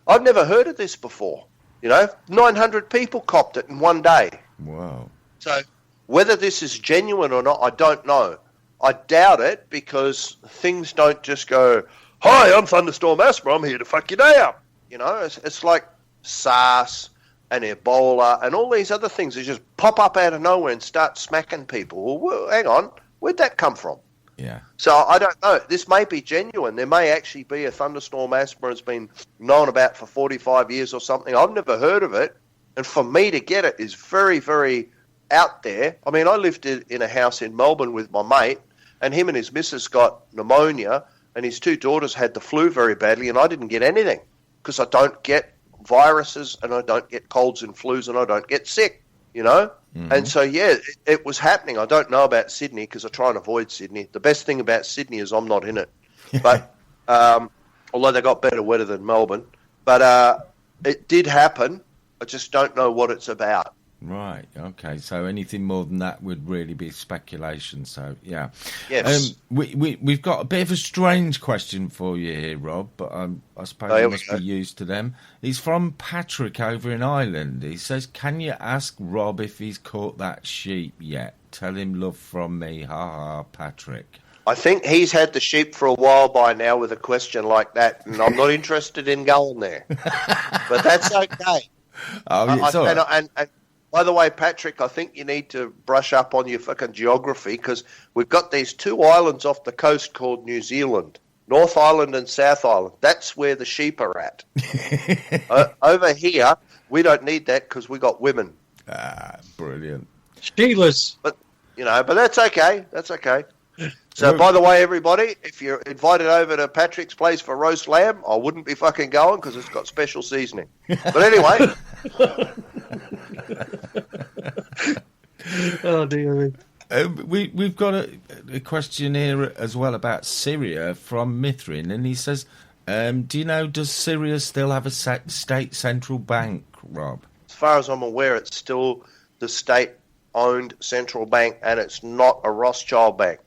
I've never heard of this before. 900 people copped it in one day. Wow. So whether this is genuine or not, I don't know. I doubt it because things don't just go, "Hi, I'm Thunderstorm Asthma, I'm here to fuck your day up." It's like SARS and Ebola and all these other things that just pop up out of nowhere and start smacking people. Well, hang on, where'd that come from? Yeah. So I don't know. This may be genuine. There may actually be a thunderstorm asthma that's been known about for 45 years or something. I've never heard of it. And for me to get it is very, very out there. I mean, I lived in a house in Melbourne with my mate, and him and his missus got pneumonia, and his two daughters had the flu very badly, and I didn't get anything because I don't get viruses, and I don't get colds and flus, and I don't get sick, Mm-hmm. And so, it was happening. I don't know about Sydney because I try and avoid Sydney. The best thing about Sydney is I'm not in it. But although they got better weather than Melbourne. But it did happen. I just don't know what it's about. Right. Okay. So anything more than that would really be speculation. So yeah. Yes. We've got a bit of a strange question for you here, Rob. But I suppose you must be used to them. He's from Patrick over in Ireland. He says, "Can you ask Rob if he's caught that sheep yet? Tell him love from me. Ha ha, Patrick." I think he's had the sheep for a while by now with a question like that, and I'm not interested in going there. But that's okay. Oh, it's all right. And by the way, Patrick, I think you need to brush up on your fucking geography because we've got these two islands off the coast called New Zealand, North Island and South Island. That's where the sheep are at. Over here, we don't need that because we got women. Ah, brilliant. Sheila's. But that's okay. That's okay. So, by the way, everybody, if you're invited over to Patrick's place for roast lamb, I wouldn't be fucking going because it's got special seasoning. But anyway. Oh, dear me. We've got a question here as well about Syria from Mithrin, and he says, do you know, does Syria still have a state central bank, Rob? As far as I'm aware, it's still the state-owned central bank, and it's not a Rothschild bank.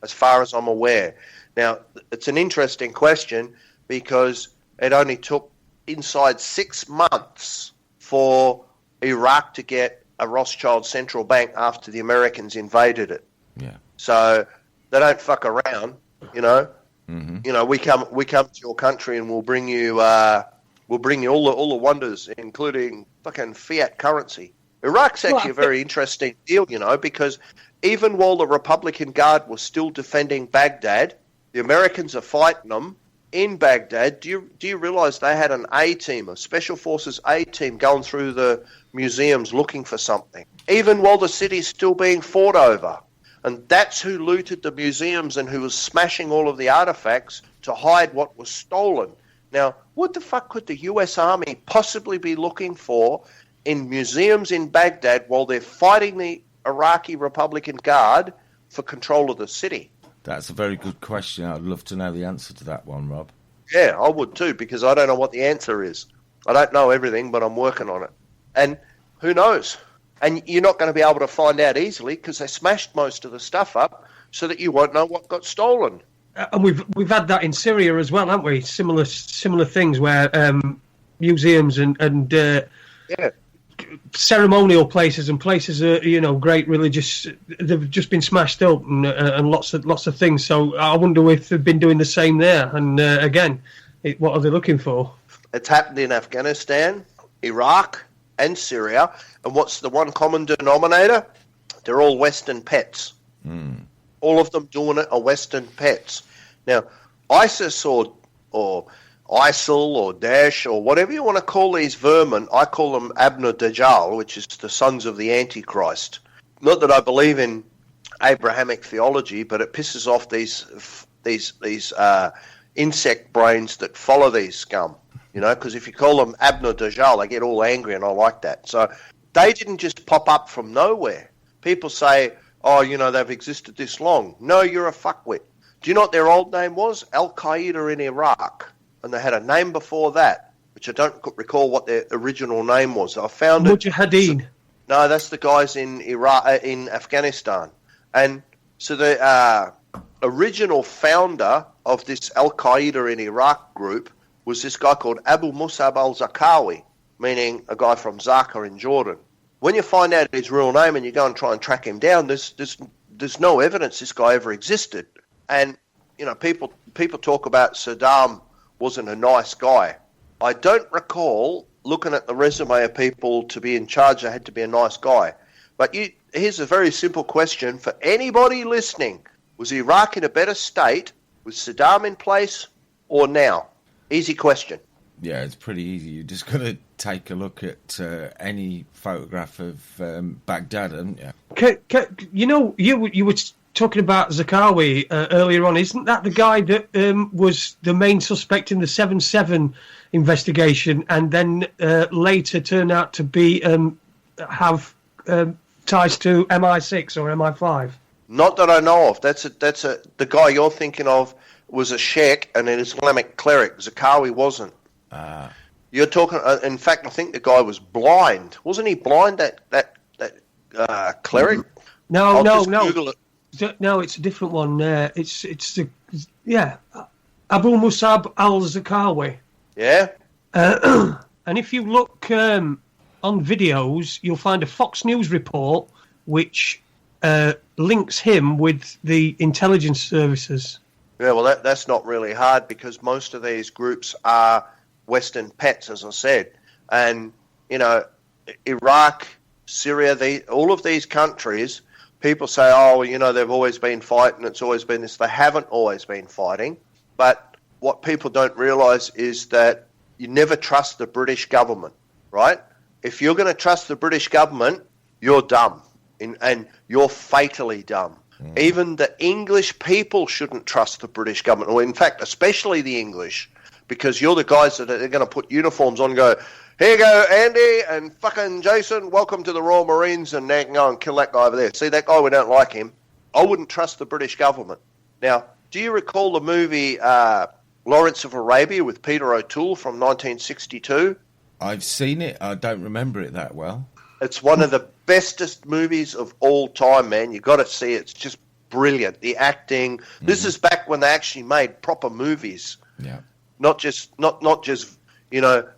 As far as I'm aware. Now, it's an interesting question because it only took inside 6 months for Iraq to get a Rothschild central bank after the Americans invaded it. Yeah. So they don't fuck around, Mm-hmm. We come to your country and we'll bring you all the wonders, including fucking fiat currency. Iraq's actually a very interesting deal, because even while the Republican Guard was still defending Baghdad, the Americans are fighting them in Baghdad. Do you realise they had an A-team, a Special Forces A-team, going through the museums looking for something, even while the city's still being fought over? And that's who looted the museums and who was smashing all of the artefacts to hide what was stolen. Now, what the fuck could the US Army possibly be looking for in museums in Baghdad while they're fighting the Iraqi Republican Guard for control of the city? That's a very good question. I'd love to know the answer to that one, Rob. Yeah, I would too, because I don't know what the answer is. I don't know everything, but I'm working on it. And who knows? And you're not going to be able to find out easily because they smashed most of the stuff up so that you won't know what got stolen. And we've had that in Syria as well, haven't we? Similar things where museums and ceremonial places and places, great religious, they've just been smashed up and lots of things. So I wonder if they've been doing the same there. And again, what are they looking for? It's happened in Afghanistan, Iraq, and Syria. And what's the one common denominator? They're all Western pets. All of them doing it are Western pets. Now, ISIS or ISIL or Daesh or whatever you want to call these vermin, I call them Abner Dajjal, which is the sons of the Antichrist. Not that I believe in Abrahamic theology, but it pisses off these insect brains that follow these scum. Because if you call them Abner Dajjal, they get all angry, and I like that. So they didn't just pop up from nowhere. People say, they've existed this long. No, you're a fuckwit. Do you know what their old name was? Al-Qaeda in Iraq. And they had a name before that, which I don't recall what their original name was. I found Mujahideen. No, that's the guys in Iraq, in Afghanistan. And so the original founder of this Al-Qaeda in Iraq group was this guy called Abu Musab al-Zarqawi, meaning a guy from Zarqa in Jordan. When you find out his real name and you go and try and track him down, there's no evidence this guy ever existed. And, you know, people talk about Saddam wasn't a nice guy. I don't recall looking at the resume of people to be in charge, they had to be a nice guy. But here's a very simple question for anybody listening. Was Iraq in a better state with Saddam in place or now? Easy question. Yeah, it's pretty easy. You just got to take a look at any photograph of Baghdad, haven't you? You know, you were talking about Zarqawi earlier on. Isn't that the guy that was the main suspect in the 7/7 investigation, and then later turned out to be have ties to MI6 or MI5? Not that I know of. The guy you're thinking of was a sheikh and an Islamic cleric. Zarqawi wasn't. You're talking. In fact, I think the guy was blind. Wasn't he blind? That cleric? No. Google it. No, it's a different one. It's Abu Musab al-Zarqawi. Yeah. And if you look on videos, you'll find a Fox News report which links him with the intelligence services. Yeah, well, that's not really hard because most of these groups are Western pets, as I said. And, you know, Iraq, Syria, all of these countries, people say, oh, you know, they've always been fighting, it's always been this. They haven't always been fighting. But what people don't realise is that you never trust the British government, right? If you're going to trust the British government, you're dumb. And you're fatally dumb. Even the English people shouldn't trust the British government, or in fact, especially the English, because you're the guys that are going to put uniforms on and go, here you go, Andy and fucking Jason, welcome to the Royal Marines, and they can go and kill that guy over there. See, that guy, we don't like him. I wouldn't trust the British government. Now, do you recall the movie Lawrence of Arabia with Peter O'Toole from 1962? I've seen it. I don't remember it that well. It's one of the bestest movies of all time, man. You got to see it. It's just brilliant. The acting. This is back when they actually made proper movies. Yeah. Not just you know,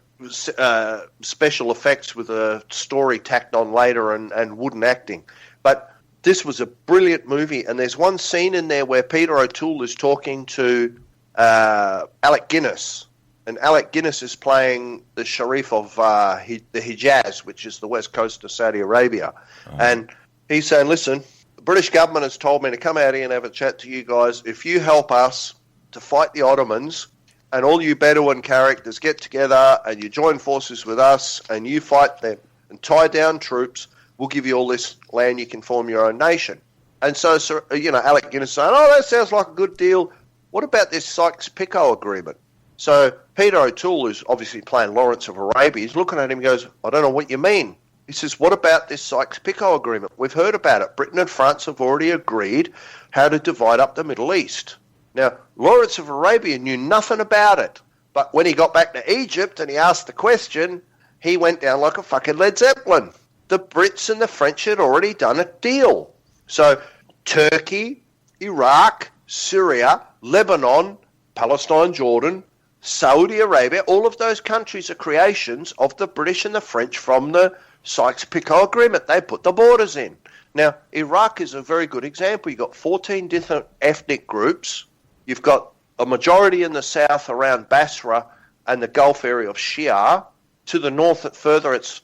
special effects with a story tacked on later and wooden acting. But this was a brilliant movie, and there's one scene in there where Peter O'Toole is talking to Alec Guinness. And Alec Guinness is playing the Sharif of the Hijaz, which is the west coast of Saudi Arabia. Oh. And he's saying, listen, the British government has told me to come out here and have a chat to you guys. If you help us to fight the Ottomans, and all you Bedouin characters get together and you join forces with us and you fight them and tie down troops, we'll give you all this land, you can form your own nation. And so you know, Alec Guinness saying, oh, that sounds like a good deal. What about this Sykes-Picot agreement? So Peter O'Toole, who's obviously playing Lawrence of Arabia, he's looking at him and goes, I don't know what you mean. He says, what about this Sykes-Picot agreement? We've heard about it. Britain and France have already agreed how to divide up the Middle East. Now, Lawrence of Arabia knew nothing about it. But when he got back to Egypt and he asked the question, he went down like a fucking Led Zeppelin. The Brits and the French had already done a deal. So Turkey, Iraq, Syria, Lebanon, Palestine, Jordan, Saudi Arabia, all of those countries are creations of the British and the French from the Sykes-Picot Agreement. They put the borders in. Now, Iraq is a very good example. You've got 14 different ethnic groups. You've got a majority in the south around Basra and the Gulf area of Shia. To the north, further, it's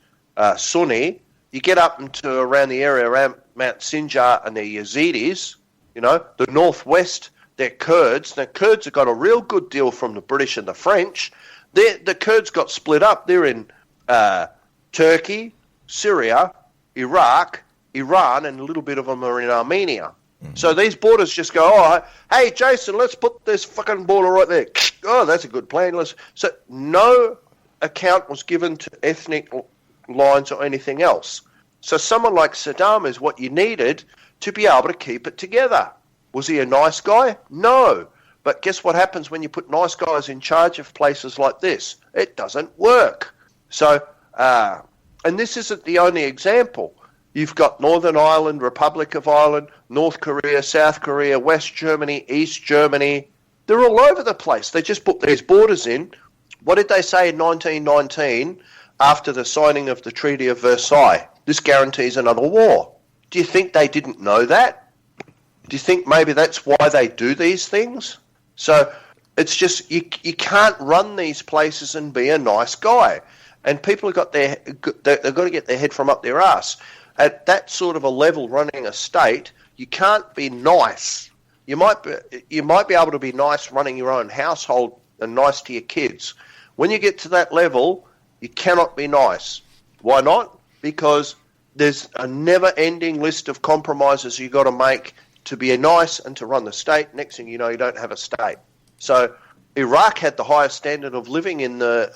Sunni. You get up into around the area around Mount Sinjar and the Yazidis. You know, the northwest, they're Kurds. Now, Kurds have got a real good deal from the British and the French. The Kurds got split up. They're in Turkey, Syria, Iraq, Iran, and a little bit of them are in Armenia. Mm-hmm. So these borders just go, oh, hey, Jason, let's put this fucking border right there. Oh, that's a good plan. So no account was given to ethnic lines or anything else. So someone like Saddam is what you needed to be able to keep it together. Was he a nice guy? No. But guess what happens when you put nice guys in charge of places like this? It doesn't work. So, and this isn't the only example. You've got Northern Ireland, Republic of Ireland, North Korea, South Korea, West Germany, East Germany. They're all over the place. They just put these borders in What did they say in 1919 after the signing of the Treaty of Versailles? This guarantees another war. Do you think they didn't know that? Do you think maybe that's why they do these things? So it's just, you can't run these places and be a nice guy. And people have got they've got to get their head from up their ass. At that sort of a level, running a state, you can't be nice. You might be able to be nice running your own household and nice to your kids. When you get to that level, you cannot be nice. Why not? Because there's a never-ending list of compromises you've got to make to be nice and to run the state. Next thing you know, you don't have a state. So Iraq had the highest standard of living in the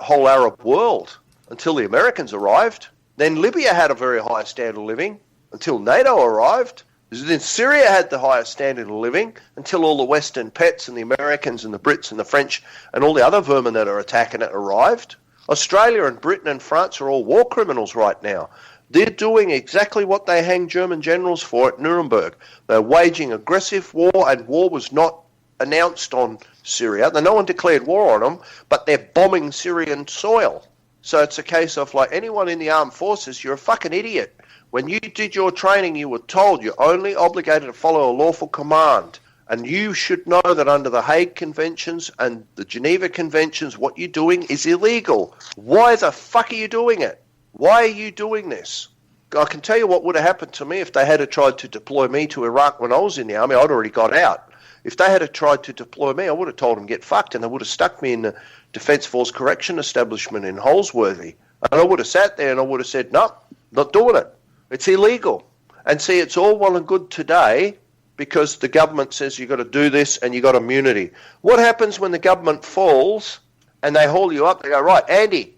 whole Arab world until the Americans arrived. Then Libya had a very high standard of living until NATO arrived. Then Syria had the highest standard of living until all the Western pets and the Americans and the Brits and the French and all the other vermin that are attacking it arrived. Australia and Britain and France are all war criminals right now. They're doing exactly what they hanged German generals for at Nuremberg. They're waging aggressive war, and war was not announced on Syria. No one declared war on them, but they're bombing Syrian soil. So it's a case of, like, anyone in the armed forces, you're a fucking idiot. When you did your training, you were told you're only obligated to follow a lawful command. And you should know that under the Hague Conventions and the Geneva Conventions, what you're doing is illegal. Why the fuck are you doing it? Why are you doing this? I can tell you what would have happened to me if they had tried to deploy me to Iraq when I was in the army. I'd already got out. If they had tried to deploy me, I would have told them get fucked, and they would have stuck me in the Defence Force Correction Establishment in Holsworthy. And I would have sat there and I would have said, no, not doing it. It's illegal. And see, it's all well and good today because the government says you've got to do this and you've got immunity. What happens when the government falls and they haul you up? They go, right, Andy,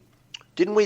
didn't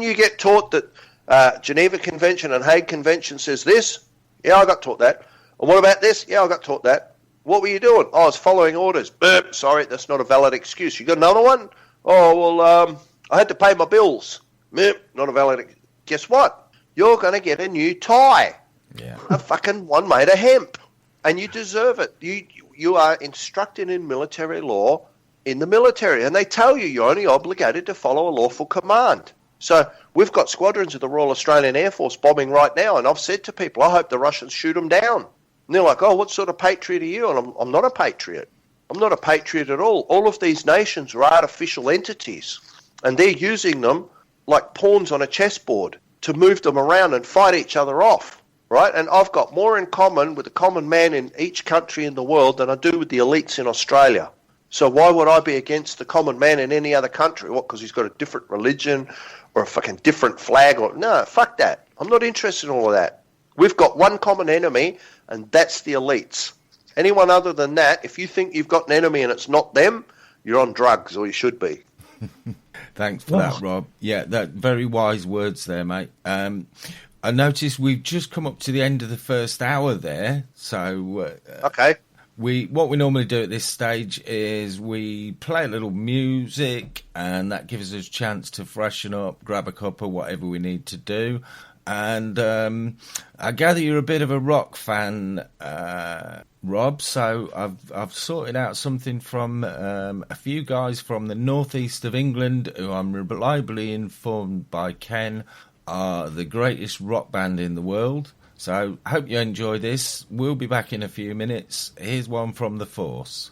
you get taught that Geneva Convention and Hague Convention says this? Yeah, I got taught that. And what about this? Yeah, I got taught that. What were you doing? Oh, I was following orders. Burp, sorry, that's not a valid excuse. You got another one? Oh, well, I had to pay my bills. Burp, not a valid excuse. Guess what? You're going to get a new tie. Yeah. A fucking one made of hemp. And you deserve it. You are instructed in military law in the military. And they tell you you're only obligated to follow a lawful command. So we've got squadrons of the Royal Australian Air Force bombing right now. And I've said to people, I hope the Russians shoot them down. And they're like, oh, what sort of patriot are you? And I'm not a patriot. I'm not a patriot at all. All of these nations are artificial entities. And they're using them like pawns on a chessboard to move them around and fight each other off, right? And I've got more in common with the common man in each country in the world than I do with the elites in Australia. So why would I be against the common man in any other country? What, because he's got a different religion or a fucking different flag? Or no, fuck that. I'm not interested in all of that. We've got one common enemy, and that's the elites. Anyone other than that, if you think you've got an enemy and it's not them, you're on drugs, or you should be. Thanks for that, Rob. Yeah, that very wise words there, mate. I noticed we've just come up to the end of the first hour there. So okay. What we normally do at this stage is we play a little music, and that gives us a chance to freshen up, grab a cup or whatever we need to do. And I gather you're a bit of a rock fan, Rob. So I've sorted out something from a few guys from the northeast of England, who I'm reliably informed by Ken are the greatest rock band in the world. So I hope you enjoy this. We'll be back in a few minutes. Here's one from The Force.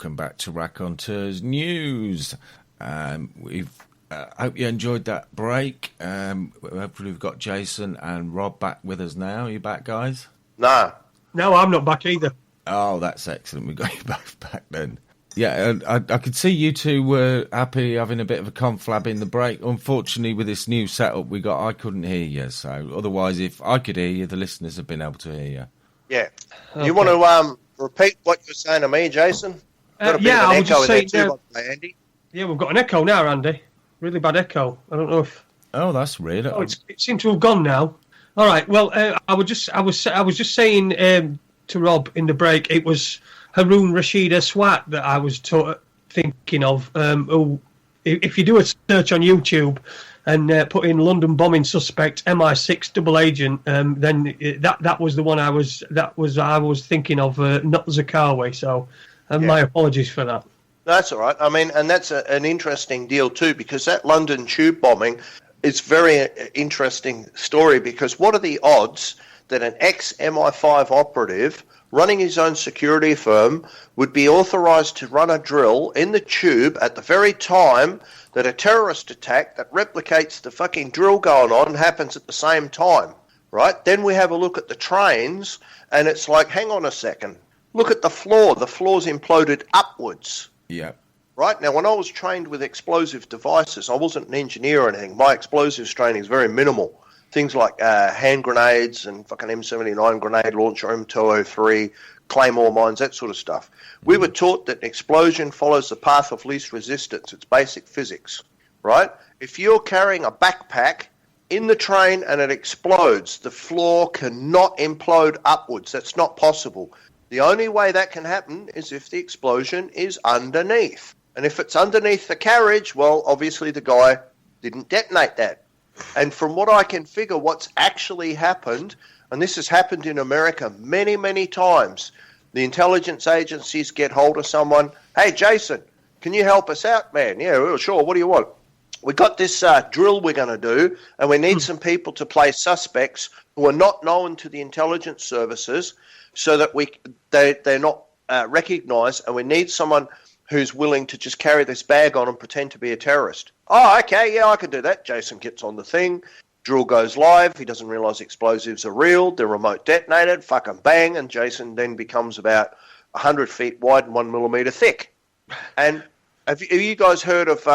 welcome back to Raconteurs News. We've hope you enjoyed that break. Hopefully we've got Jason and Rob back with us now. Are you back, guys? No, I'm not back either. Oh, that's excellent. We got you both back then. Yeah, I could see you two were happy having a bit of a conflab in the break. Unfortunately, with this new setup we got, I couldn't hear you. So otherwise, if I could hear you, the listeners have been able to hear you. Yeah. Okay. You want to repeat what you're saying to me, Jason? Yeah, I was just saying. Andy. Yeah, we've got an echo now, Andy. Really bad echo. I don't know if. Oh, that's weird. Oh, it seemed to have gone now. All right. Well, I was just saying to Rob in the break. It was Haroon Rashida Swat that I was thinking of. Who, if you do a search on YouTube and put in London bombing suspect MI6 double agent, then that was the one I was thinking of, not Zakawi. So, my apologies for that. That's all right. I mean, and that's an interesting deal too, because that London tube bombing is very interesting story. Because what are the odds that an ex-MI5 operative running his own security firm would be authorised to run a drill in the tube at the very time that a terrorist attack that replicates the fucking drill going on happens at the same time, right? Then we have a look at the trains, and it's like, hang on a second. Look at the floor. The floor's imploded upwards. Yeah. Right? Now, when I was trained with explosive devices, I wasn't an engineer or anything. My explosives training is very minimal. Things like hand grenades and fucking M79 grenade launcher, M203, claymore mines, that sort of stuff. We were taught that an explosion follows the path of least resistance. It's basic physics, right? If you're carrying a backpack in the train and it explodes, the floor cannot implode upwards. That's not possible. The only way that can happen is if the explosion is underneath. And if it's underneath the carriage, well, obviously the guy didn't detonate that. And from what I can figure, what's actually happened, and this has happened in America many, many times, the intelligence agencies get hold of someone. Hey, Jason, can you help us out, man? Yeah, well, sure. What do you want? We got this drill we're going to do, and we need some people to play suspects who are not known to the intelligence services, so that they're not recognised, and we need someone who's willing to just carry this bag on and pretend to be a terrorist. Oh, okay, yeah, I can do that. Jason gets on the thing, drill goes live, he doesn't realise explosives are real, they're remote detonated, fucking bang, and Jason then becomes about 100 feet wide and 1 millimetre thick. And have you guys heard of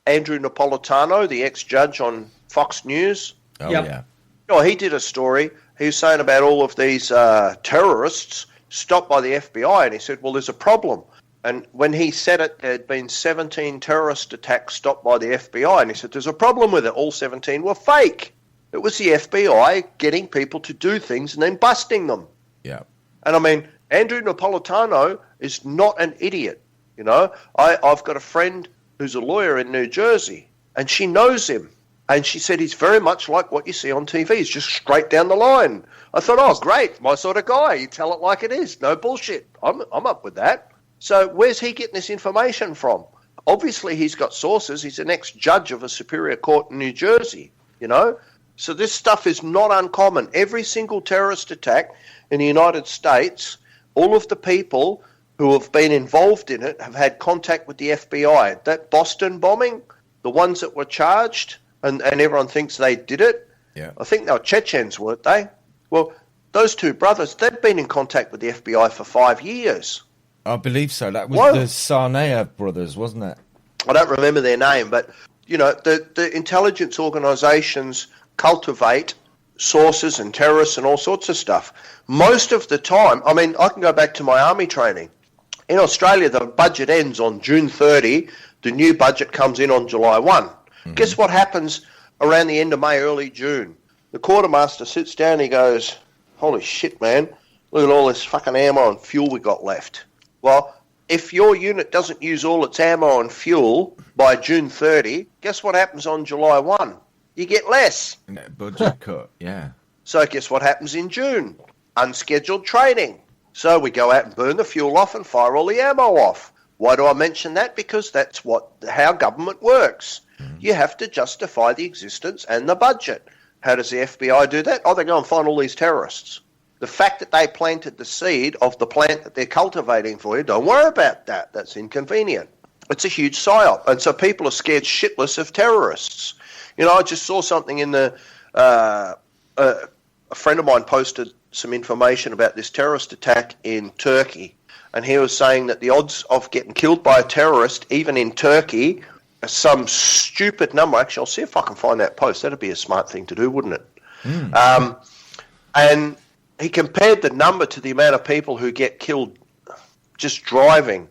Andrew Napolitano, the ex-judge on Fox News? Oh, yeah. Oh, he did a story. He was saying about all of these terrorists stopped by the FBI, and he said, well, there's a problem. And when he said it, there had been 17 terrorist attacks stopped by the FBI, and he said, there's a problem with it. All 17 were fake. It was the FBI getting people to do things and then busting them. Yeah. And I mean, Andrew Napolitano is not an idiot. You know, I've got a friend who's a lawyer in New Jersey, and she knows him. And she said he's very much like what you see on TV. He's just straight down the line. I thought, oh, great, my sort of guy. You tell it like it is. No bullshit. I'm up with that. So where's he getting this information from? Obviously, he's got sources. He's an ex-judge of a superior court in New Jersey, you know. So this stuff is not uncommon. Every single terrorist attack in the United States, all of the people who have been involved in it have had contact with the FBI. That Boston bombing, the ones that were charged, and everyone thinks they did it. Yeah. I think they were Chechens, weren't they? Well, those two brothers, they've been in contact with the FBI for 5 years. I believe so. That was the Sarnaev brothers, wasn't it? I don't remember their name, but, you know, the intelligence organisations cultivate sources and terrorists and all sorts of stuff. Most of the time, I mean, I can go back to my army training. In Australia, the budget ends on June 30. The new budget comes in on July 1. Mm-hmm. Guess what happens around the end of May, early June? The quartermaster sits down, he goes, holy shit, man, look at all this fucking ammo and fuel we got left. Well, if your unit doesn't use all its ammo and fuel by June 30, guess what happens on July 1? You get less. Budget cut, yeah. So guess what happens in June? Unscheduled training. So we go out and burn the fuel off and fire all the ammo off. Why do I mention that? Because that's how government works. Mm. You have to justify the existence and the budget. How does the FBI do that? Oh, they go and find all these terrorists. The fact that they planted the seed of the plant that they're cultivating for you, don't worry about that. That's inconvenient. It's a huge psyop. And so people are scared shitless of terrorists. You know, I just saw something in the... a friend of mine posted some information about this terrorist attack in Turkey. And he was saying that the odds of getting killed by a terrorist, even in Turkey, are some stupid number. Actually, I'll see if I can find that post. That'd be a smart thing to do, wouldn't it? And he compared the number to the amount of people who get killed just driving.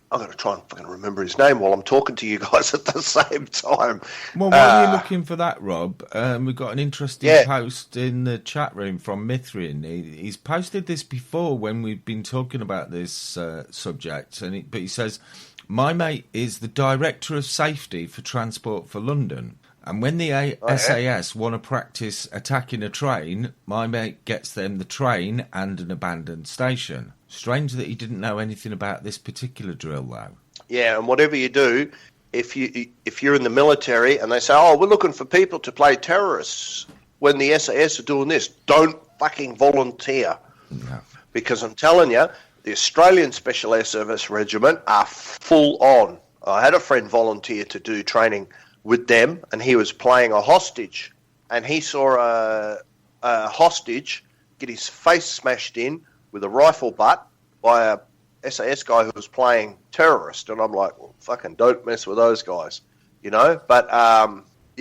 I'm going to try and fucking remember his name while I'm talking to you guys at the same time. Well, while you're looking for that, Rob, we've got an interesting post in the chat room from Mithrin. He's posted this before when we've been talking about this subject, but he says, my mate is the Director of Safety for Transport for London. And when the SAS want to practice attacking a train, my mate gets them the train and an abandoned station. Strange that he didn't know anything about this particular drill, though. Yeah, and whatever you do, if you're in the military and they say, oh, we're looking for people to play terrorists when the SAS are doing this, don't fucking volunteer. No. Because I'm telling you, the Australian Special Air Service Regiment are full on. I had a friend volunteer to do training with them, and he was playing a hostage, and he saw a hostage get his face smashed in with a rifle butt by a SAS guy who was playing terrorist, and I'm like, well, fucking don't mess with those guys, you know. But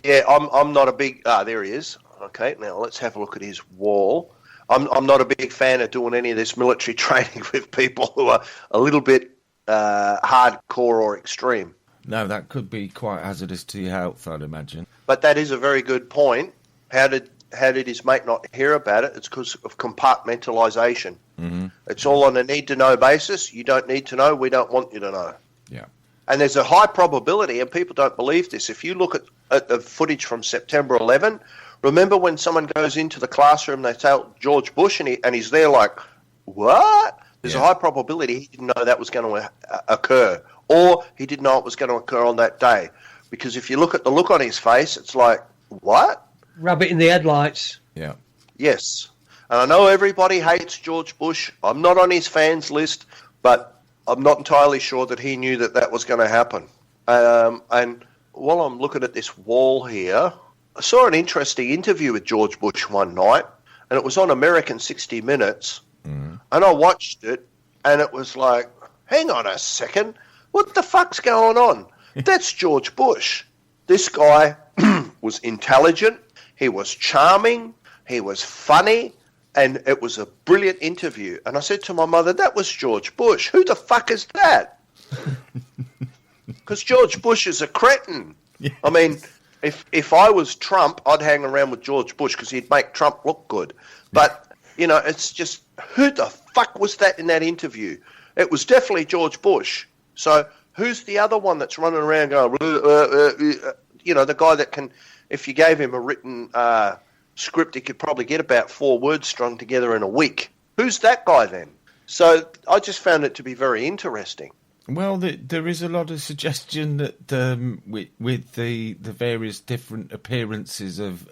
yeah, I'm not a big. There he is. Okay, now let's have a look at his wall. I'm not a big fan of doing any of this military training with people who are a little bit hardcore or extreme. No, that could be quite hazardous to your health, I'd imagine. But that is a very good point. How did his mate not hear about it? It's because of compartmentalisation. Mm-hmm. It's all on a need-to-know basis. You don't need to know. We don't want you to know. Yeah. And there's a high probability, and people don't believe this. If you look at the footage from September 11, remember when someone goes into the classroom, they tell George Bush, and he's there like, what? There's a high probability he didn't know that was going to occur, or he didn't know it was going to occur on that day. Because if you look at the look on his face, it's like, what? Rabbit in the headlights. Yeah. Yes. And I know everybody hates George Bush. I'm not on his fans list, but I'm not entirely sure that he knew that that was going to happen. And while I'm looking at this wall here, I saw an interesting interview with George Bush one night, and it was on American 60 Minutes, and I watched it, and it was like, hang on a second, what the fuck's going on? That's George Bush. This guy was intelligent, he was charming, he was funny, and it was a brilliant interview. And I said to my mother, that was George Bush. Who the fuck is that? Because George Bush is a cretin. Yeah. I mean, if I was Trump, I'd hang around with George Bush because he'd make Trump look good. But, you know, it's just, who the fuck was that in that interview? It was definitely George Bush. So who's the other one that's running around going, you know, the guy that can, if you gave him a written script, he could probably get about 4 words strung together in a week. Who's that guy then? So I just found it to be very interesting. Well, there is a lot of suggestion that with the various different appearances of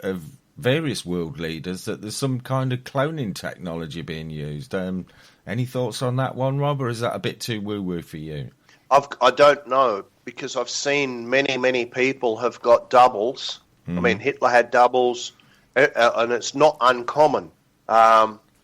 various world leaders, that there's some kind of cloning technology being used. Any thoughts on that one, Rob, or is that a bit too woo-woo for you? I don't know, because I've seen many people have got doubles. I mean, Hitler had doubles, and it's not uncommon.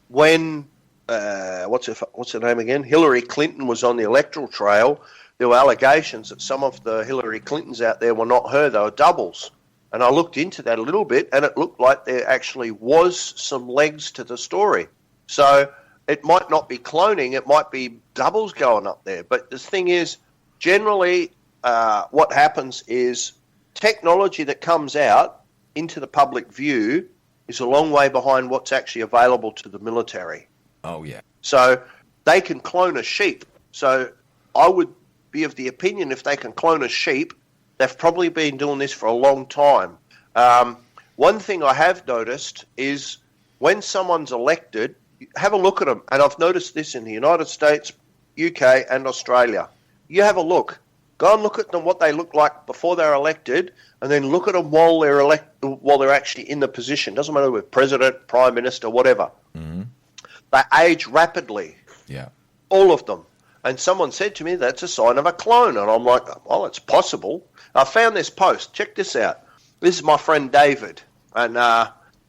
When what's her name again? Hillary Clinton was on the electoral trail, there were allegations that some of the Hillary Clintons out there were not her, they were doubles. And I looked into that a little bit, and it looked like there actually was some legs to the story. So it might not be cloning, it might be doubles going up there. But the thing is, generally what happens is technology that comes out into the public view is a long way behind what's actually available to the military. Oh, yeah. So they can clone a sheep. So I would be of the opinion if they can clone a sheep, they've probably been doing this for a long time. One thing I have noticed is when someone's elected, have a look at them. And I've noticed this in the United States, UK and Australia. You have a look. Go and look at them, what they look like before they're elected, and then look at them while they're actually in the position. Doesn't matter if president, prime minister, whatever. Mm-hmm. They age rapidly. Yeah. All of them. And someone said to me, that's a sign of a clone. And I'm like, well, it's possible. I found this post. Check this out. This is my friend David. And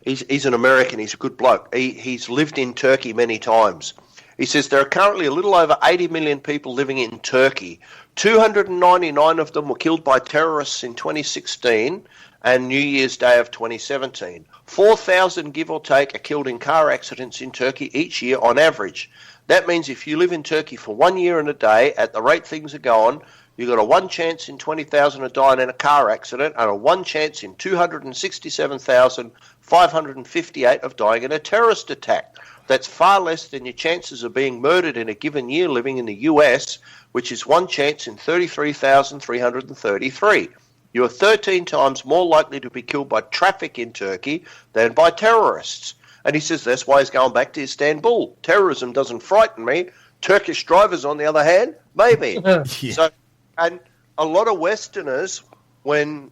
he's an American. He's a good bloke. He's lived in Turkey many times. He says there are currently a little over 80 million people living in Turkey. 299 of them were killed by terrorists in 2016 and New Year's Day of 2017. 4,000, give or take, are killed in car accidents in Turkey each year on average. That means if you live in Turkey for 1 year and a day, at the rate things are going, you've got a 1 chance in 20,000 of dying in a car accident and a 1 chance in 267,558 of dying in a terrorist attack. That's far less than your chances of being murdered in a given year living in the US, which is 1 chance in 33,333. You are 13 times more likely to be killed by traffic in Turkey than by terrorists. And he says that's why he's going back to Istanbul. Terrorism doesn't frighten me. Turkish drivers, on the other hand, maybe. Yeah. So, and a lot of Westerners, when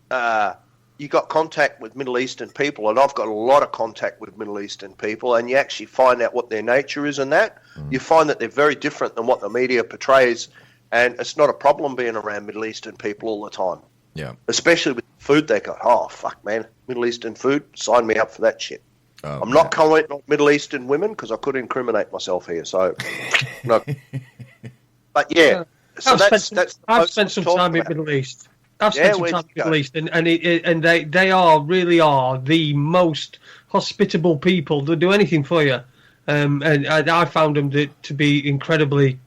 you got contact with Middle Eastern people, and I've got a lot of contact with Middle Eastern people, and you actually find out what their nature is and that, you find that they're very different than what the media portrays, and it's not a problem being around Middle Eastern people all the time. Yeah. Especially with food they got. Oh, fuck, man. Middle Eastern food, sign me up for that shit. Oh, I'm not commenting on Middle Eastern women because I could incriminate myself here, so no. But yeah, so I've spent some time in the Middle East. I've spent some time in the Middle East, and they really are the most hospitable people. They'll do anything for you, and I found them to be incredibly,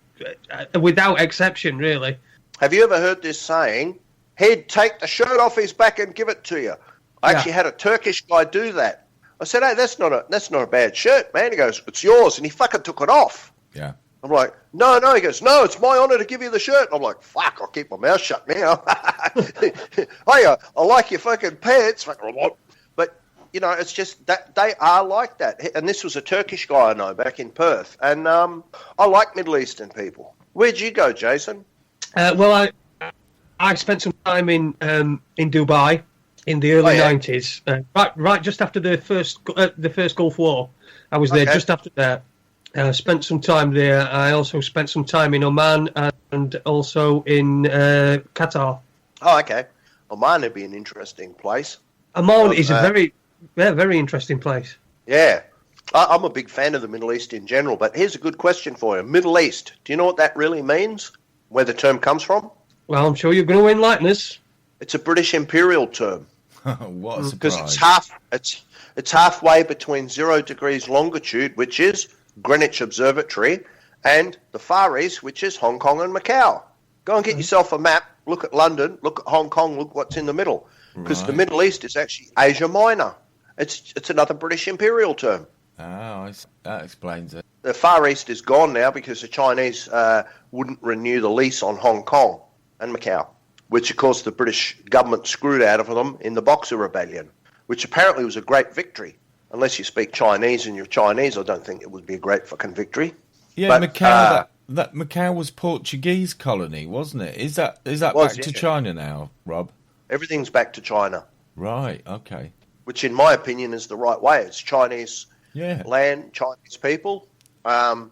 without exception, really. Have you ever heard this saying? He'd take the shirt off his back and give it to you. I actually had a Turkish guy do that. I said, hey, that's not a bad shirt, man. He goes, it's yours, and he fucking took it off. Yeah. I'm like, no. He goes, no, it's my honour to give you the shirt. I'm like, fuck, I'll keep my mouth shut now. Hey, I like your fucking pants. But, you know, it's just that they are like that. And this was a Turkish guy I know back in Perth. And I like Middle Eastern people. Where'd you go, Jason? Well, I spent some time in Dubai in the early 90s, right just after the first Gulf War. I was there just after that. Spent some time there. I also spent some time in Oman and also in Qatar. Oh, okay. Oman would be an interesting place. Oman is a very interesting place. Yeah. I'm a big fan of the Middle East in general, but here's a good question for you. Middle East, do you know what that really means? Where the term comes from? Well, I'm sure you're going to enlighten us. It's a British imperial term. What a surprise. Because it's halfway between 0 degrees longitude, which is Greenwich Observatory, and the Far East, which is Hong Kong and Macau. Go and get yourself a map, look at London, look at Hong Kong, look what's in the middle. Because the Middle East is actually Asia Minor. It's another British imperial term. Oh, that explains it. The Far East is gone now because the Chinese wouldn't renew the lease on Hong Kong and Macau, which, of course, the British government screwed out of them in the Boxer Rebellion, which apparently was a great victory. Unless you speak Chinese and you're Chinese, I don't think it would be a great fucking victory. Yeah, but, Macau. That Macau was Portuguese colony, wasn't it? Is that back to China now, Rob? Everything's back to China. Right. Okay. Which, in my opinion, is the right way. It's Chinese land, Chinese people, and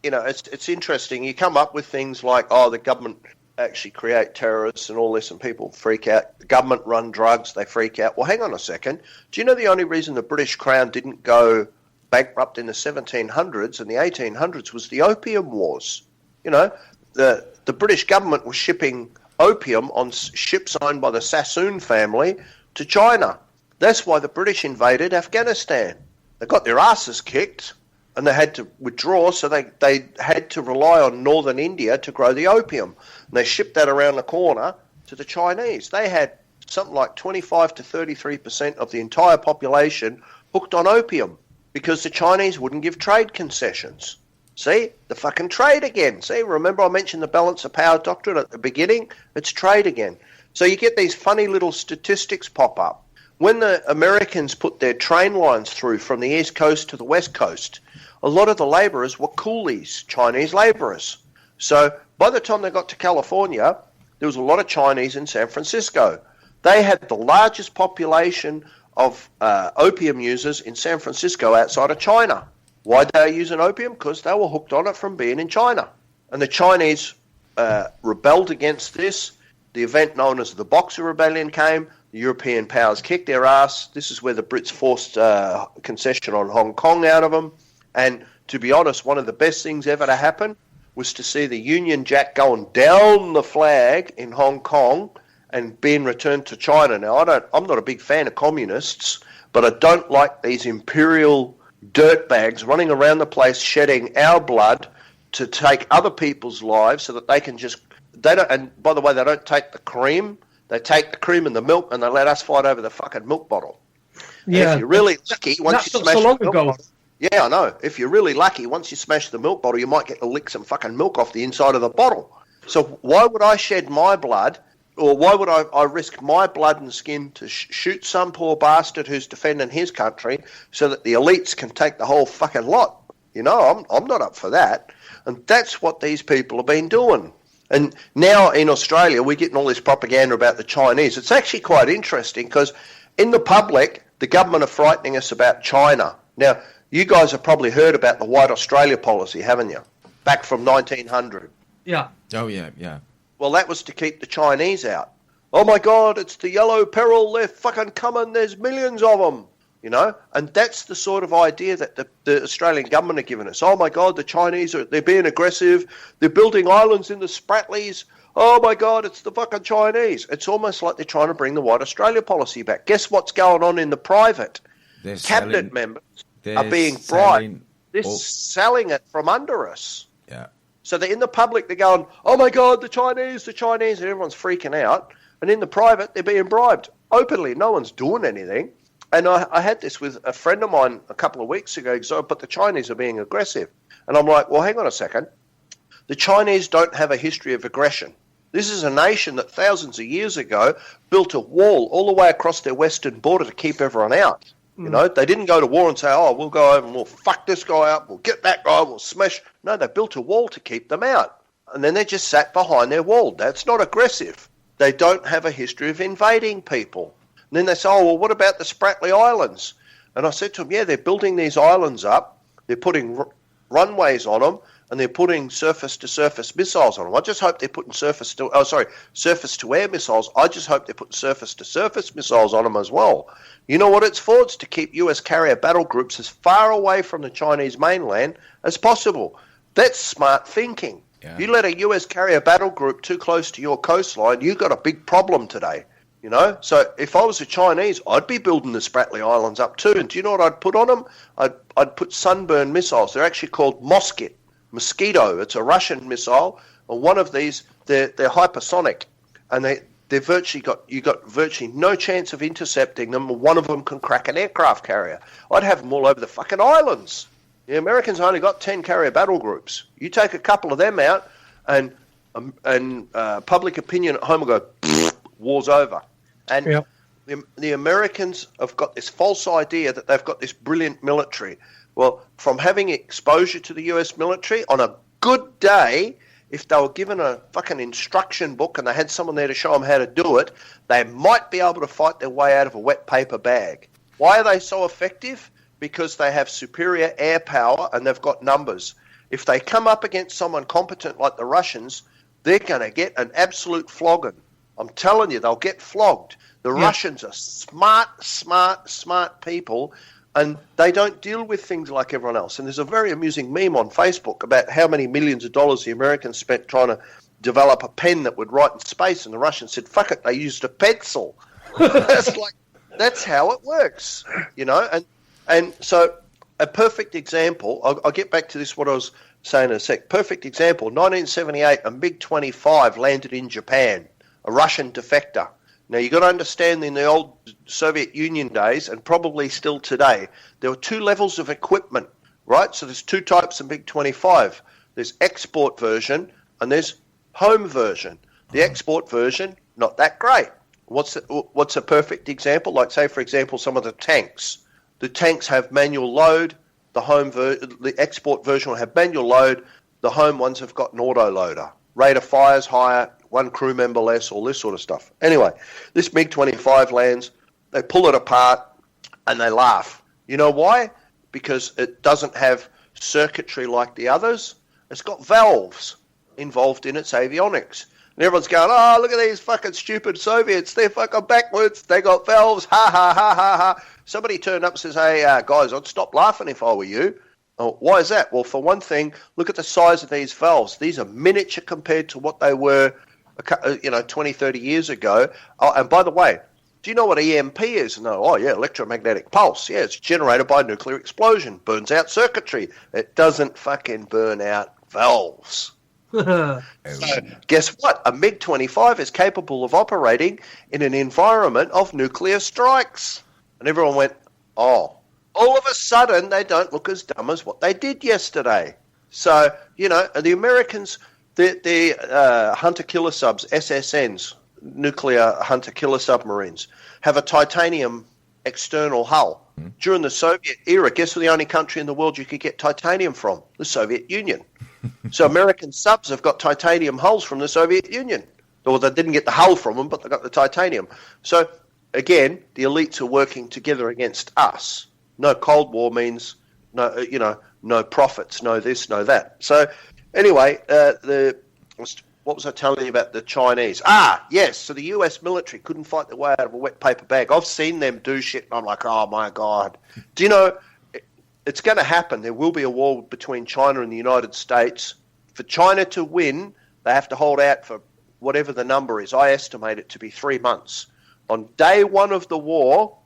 you know, it's interesting. You come up with things like, the government actually create terrorists and all this, and people freak out. The government run drugs, they freak out. Well, hang on a second. Do you know the only reason the British Crown didn't go bankrupt in the 1700s and the 1800s was the Opium Wars? You know, the British government was shipping opium on ships owned by the Sassoon family to China. That's why the British invaded Afghanistan. They got their asses kicked and they had to withdraw, so they had to rely on northern India to grow the opium. And they shipped that around the corner to the Chinese. They had something like 25 to 33% of the entire population hooked on opium because the Chinese wouldn't give trade concessions. See, the fucking trade again. See, remember I mentioned the balance of power doctrine at the beginning? It's trade again. So you get these funny little statistics pop up. When the Americans put their train lines through from the East Coast to the West Coast, a lot of the labourers were coolies, Chinese labourers. So by the time they got to California, there was a lot of Chinese in San Francisco. They had the largest population of opium users in San Francisco outside of China. Why they were using opium? Because they were hooked on it from being in China. And the Chinese rebelled against this. The event known as the Boxer Rebellion came. The European powers kicked their ass. This is where the Brits forced concession on Hong Kong out of them. And to be honest, one of the best things ever to happen was to see the Union Jack going down the flag in Hong Kong and being returned to China. Now, I'm not a big fan of communists, but I don't like these imperial dirtbags running around the place shedding our blood to take other people's lives so that they can just... And by the way, they don't take the cream. They take the cream and the milk and they let us fight over the fucking milk bottle. Yeah. And if you're really lucky, once you smash so long the milk ago. bottle... Yeah, I know. If you're really lucky, once you smash the milk bottle, you might get to lick some fucking milk off the inside of the bottle. So why would I shed my blood... Or why would I risk my blood and skin to shoot some poor bastard who's defending his country so that the elites can take the whole fucking lot? You know, I'm not up for that. And that's what these people have been doing. And now in Australia, we're getting all this propaganda about the Chinese. It's actually quite interesting because in the public, the government are frightening us about China. Now, you guys have probably heard about the White Australia policy, haven't you? Back from 1900. Yeah. Oh, yeah. Well, that was to keep the Chinese out. Oh, my God, it's the yellow peril. They're fucking coming. There's millions of them, you know. And that's the sort of idea that the Australian government are giving us. Oh, my God, the Chinese, they're being aggressive. They're building islands in the Spratlys. Oh, my God, it's the fucking Chinese. It's almost like they're trying to bring the White Australia policy back. Guess what's going on in the private? Cabinet members are being bribed. They're selling it from under us. Yeah. So they're in the public, they're going, oh my God, the Chinese, and everyone's freaking out. And in the private, they're being bribed openly. No one's doing anything. And I had this with a friend of mine a couple of weeks ago, but the Chinese are being aggressive. And I'm like, well, hang on a second. The Chinese don't have a history of aggression. This is a nation that thousands of years ago built a wall all the way across their western border to keep everyone out. You know, they didn't go to war and say, oh, we'll go over and we'll fuck this guy up, we'll get that guy, we'll smash. No, they built a wall to keep them out. And then they just sat behind their wall. That's not aggressive. They don't have a history of invading people. And then they say, oh, well, what about the Spratly Islands? And I said to them, yeah, they're building these islands up, they're putting runways on them, and they're putting surface-to-surface missiles on them. I just hope they're putting surface-to-air missiles. I just hope they're putting surface-to-surface missiles on them as well. You know what it's for? It's to keep US carrier battle groups as far away from the Chinese mainland as possible. That's smart thinking. Yeah. You let a US carrier battle group too close to your coastline, you've got a big problem today. You know, so if I was a Chinese, I'd be building the Spratly Islands up too. And do you know what I'd put on them? I'd put sunburn missiles. They're actually called Mosquito. It's a Russian missile, and one of these they're hypersonic, and they've you got virtually no chance of intercepting them. One of them can crack an aircraft carrier. I'd have them all over the fucking islands. The Americans only got 10 carrier battle groups. You take a couple of them out, and public opinion at home will go, war's over. And yep. The Americans have got this false idea that they've got this brilliant military. Well, from having exposure to the US military, on a good day, if they were given a fucking instruction book and they had someone there to show them how to do it, they might be able to fight their way out of a wet paper bag. Why are they so effective? Because they have superior air power and they've got numbers. If they come up against someone competent like the Russians, they're going to get an absolute flogging. I'm telling you, they'll get flogged. The Russians are smart people, and they don't deal with things like everyone else. And there's a very amusing meme on Facebook about how many millions of dollars the Americans spent trying to develop a pen that would write in space, and the Russians said, fuck it, they used a pencil. That's how it works, you know. And so a perfect example, I'll get back to this, what I was saying in a sec. Perfect example, 1978, a MiG-25 landed in Japan, a Russian defector. Now, you've got to understand, in the old Soviet Union days, and probably still today, there were two levels of equipment, right? So there's two types of MiG-25. There's export version and there's home version. The export version, not that great. What's a perfect example? Like, say, for example, some of the tanks. The tanks have manual load. The export version will have manual load. The home ones have got an auto loader. Rate of fire is higher, one crew member less, all this sort of stuff. Anyway, this MiG-25 lands, they pull it apart, and they laugh. You know why? Because it doesn't have circuitry like the others. It's got valves involved in its avionics. And everyone's going, oh, look at these fucking stupid Soviets. They're fucking backwards. They got valves. Ha, ha, ha, ha, ha. Somebody turned up and says, hey, guys, I'd stop laughing if I were you. Oh, why is that? Well, for one thing, look at the size of these valves. These are miniature compared to what they were, 20, 30 years ago. Oh, and by the way, do you know what EMP is? No. Oh, yeah, electromagnetic pulse. Yeah, it's generated by nuclear explosion. Burns out circuitry. It doesn't fucking burn out valves. So, guess what? A MiG-25 is capable of operating in an environment of nuclear strikes. And everyone went, oh. All of a sudden, they don't look as dumb as what they did yesterday. So, the Americans, the hunter-killer subs, SSNs, nuclear hunter-killer submarines, have a titanium external hull. During the Soviet era, guess who the only country in the world you could get titanium from? The Soviet Union. So American subs have got titanium hulls from the Soviet Union. Or they didn't get the hull from them, but they got the titanium. So, again, the elites are working together against us. No Cold War means no profits, no this, no that. So, anyway, what was I telling you about the Chinese? Yes, so the US military couldn't fight their way out of a wet paper bag. I've seen them do shit, and I'm like, oh, my God. Do you know, it's going to happen. There will be a war between China and the United States. For China to win, they have to hold out for whatever the number is. I estimate it to be 3 months. On day one of the war,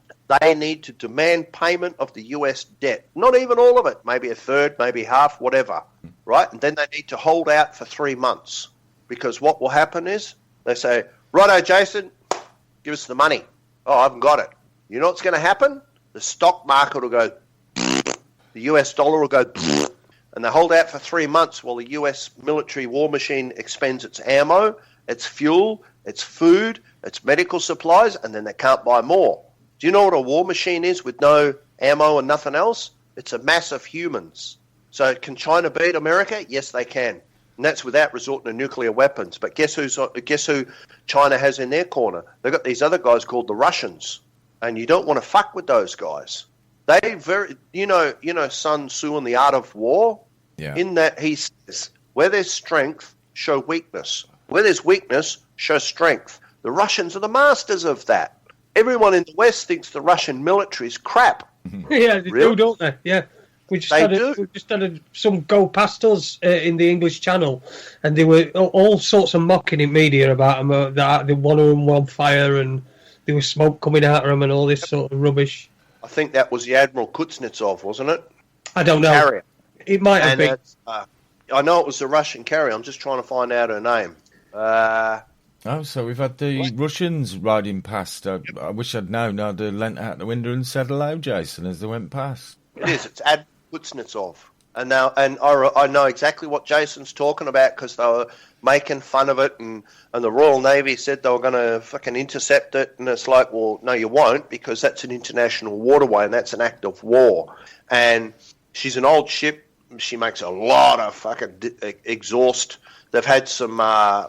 they need to demand payment of the US debt. Not even all of it, maybe a third, maybe half, whatever, right? And then they need to hold out for 3 months. Because what will happen is they say, righto, Jason, give us the money. Oh, I haven't got it. You know what's going to happen? The stock market will go, the US dollar will go, and they hold out for 3 months while the US military war machine expends its ammo, its fuel, its food, its medical supplies, and then they can't buy more. Do you know what a war machine is with no ammo and nothing else? It's a mass of humans. So can China beat America? Yes, they can. And that's without resorting to nuclear weapons. But guess who China has in their corner? They've got these other guys called the Russians. And you don't want to fuck with those guys. They Sun Tzu in The Art of War? Yeah. In that he says, where there's strength, show weakness. Where there's weakness, show strength. The Russians are the masters of that. Everyone in the West thinks the Russian military is crap. Yeah, they do, don't they? Yeah. We just had some go past us in the English Channel, and there were all sorts of mocking in media about them. That one of them were on fire, and there was smoke coming out of them, and all this sort of rubbish. I think that was the Admiral Kuznetsov, wasn't it? I don't know. Carrier. It might have been. I know it was the Russian carrier. I'm just trying to find out her name. So we've had the Russians riding past. I wish I'd known. I'd have leant out the window and said hello, Jason, as they went past. It is. It's Admiral Kuznetsov. And I know exactly what Jason's talking about because they were making fun of it, and the Royal Navy said they were going to fucking intercept it, and it's like, well, no, you won't, because that's an international waterway and that's an act of war. And she's an old ship. She makes a lot of fucking exhaust. They've had some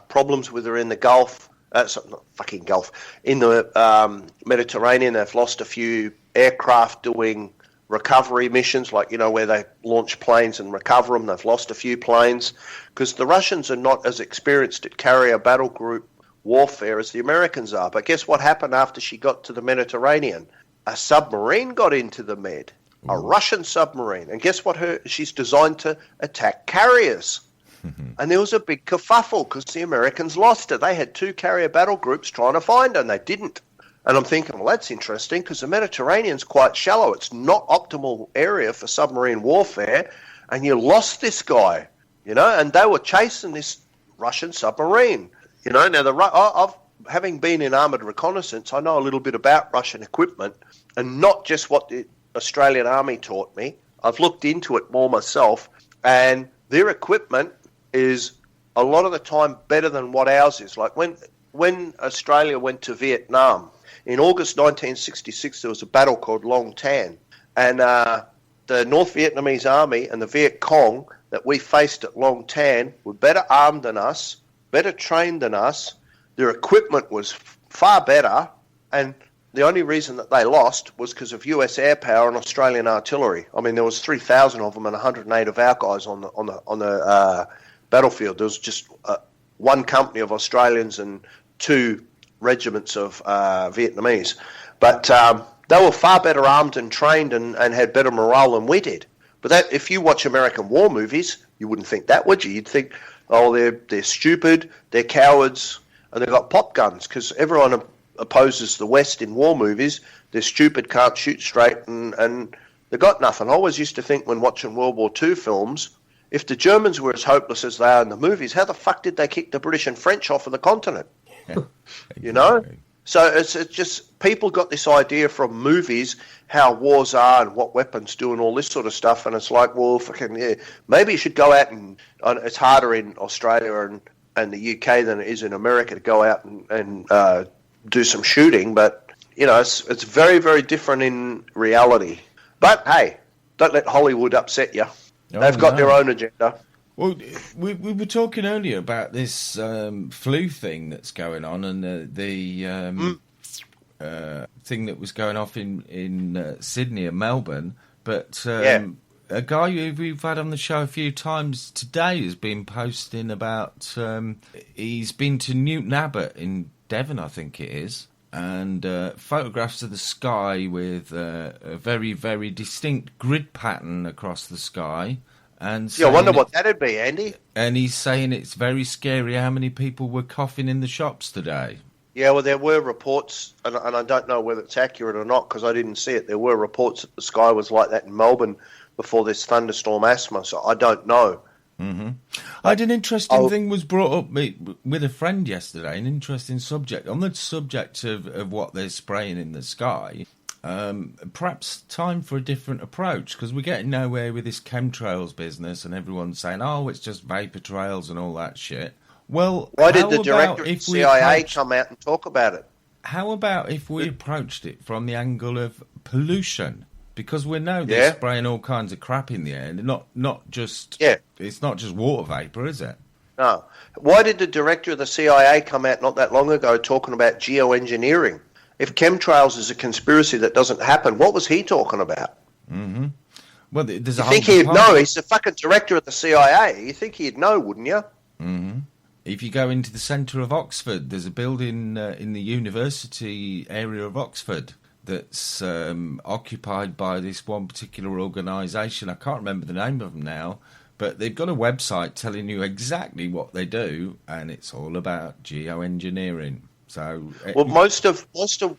problems with her in the Gulf. Not fucking Gulf. In the Mediterranean, they've lost a few aircraft doing recovery missions, like, where they launch planes and recover them. They've lost a few planes because the Russians are not as experienced at carrier battle group warfare as the Americans are. But guess what happened after she got to the Mediterranean? A submarine got into the Med, a Russian submarine. And guess what? She's designed to attack carriers. And there was a big kerfuffle because the Americans lost it. They had 2 carrier battle groups trying to find her, and they didn't. And I'm thinking, well, that's interesting because the Mediterranean's quite shallow. It's not optimal area for submarine warfare, and you lost this guy, and they were chasing this Russian submarine. Now, having been in armoured reconnaissance, I know a little bit about Russian equipment, and not just what the Australian Army taught me. I've looked into it more myself, and their equipment is a lot of the time better than what ours is. Like when Australia went to Vietnam, in August 1966, there was a battle called Long Tan, and the North Vietnamese army and the Viet Cong that we faced at Long Tan were better armed than us, better trained than us. Their equipment was far better, and the only reason that they lost was because of US air power and Australian artillery. I mean, there was 3,000 of them and 108 of our guys on the battlefield. There was just one company of Australians and 2 regiments of Vietnamese. But they were far better armed and trained and had better morale than we did. But that, if you watch American war movies, you wouldn't think that, would you? You'd think, oh, they're stupid, they're cowards, and they've got pop guns, because everyone opposes the West in war movies. They're stupid, can't shoot straight, and they've got nothing. I always used to think when watching World War II films, if the Germans were as hopeless as they are in the movies, how the fuck did they kick the British and French off of the continent? You know? So it's just, people got this idea from movies how wars are and what weapons do and all this sort of stuff, and it's like, well, fucking, yeah, maybe you should go out and it's harder in Australia and the UK than it is in America to go out and do some shooting, but, you know, it's very, very different in reality. But, hey, don't let Hollywood upset you. They've got their own agenda. Well, we were talking earlier about this flu thing that's going on, and the thing that was going off in Sydney and Melbourne. But a guy who we've had on the show a few times today has been posting about he's been to Newton Abbot in Devon, I think it is, and photographs of the sky with a very, very distinct grid pattern across the sky. And I wonder what that'd be, Andy. And he's saying it's very scary how many people were coughing in the shops today. Yeah, well, there were reports, and I don't know whether it's accurate or not because I didn't see it. There were reports that the sky was like that in Melbourne before this thunderstorm asthma, so I don't know. Mm-hmm. I had an interesting thing was brought up with a friend yesterday, an interesting subject. On the subject of what they're spraying in the sky, perhaps time for a different approach, because we're getting nowhere with this chemtrails business and everyone's saying, oh, it's just vapor trails and all that shit. Well, why did the director of the CIA come out and talk about it? How about if we approached it from the angle of pollution? Because we know they're spraying all kinds of crap in the air, and not just it's not just water vapor, is it? No. Why did the director of the CIA come out not that long ago talking about geoengineering? If chemtrails is a conspiracy that doesn't happen, what was he talking about? Mm-hmm. Well, there's you think he'd know? He's the fucking director of the CIA. You think he'd know, wouldn't you? Mm-hmm. If you go into the centre of Oxford, there's a building in the university area of Oxford that's occupied by this one particular organisation. I can't remember the name of them now, but they've got a website telling you exactly what they do, and it's all about geoengineering. So, well, most of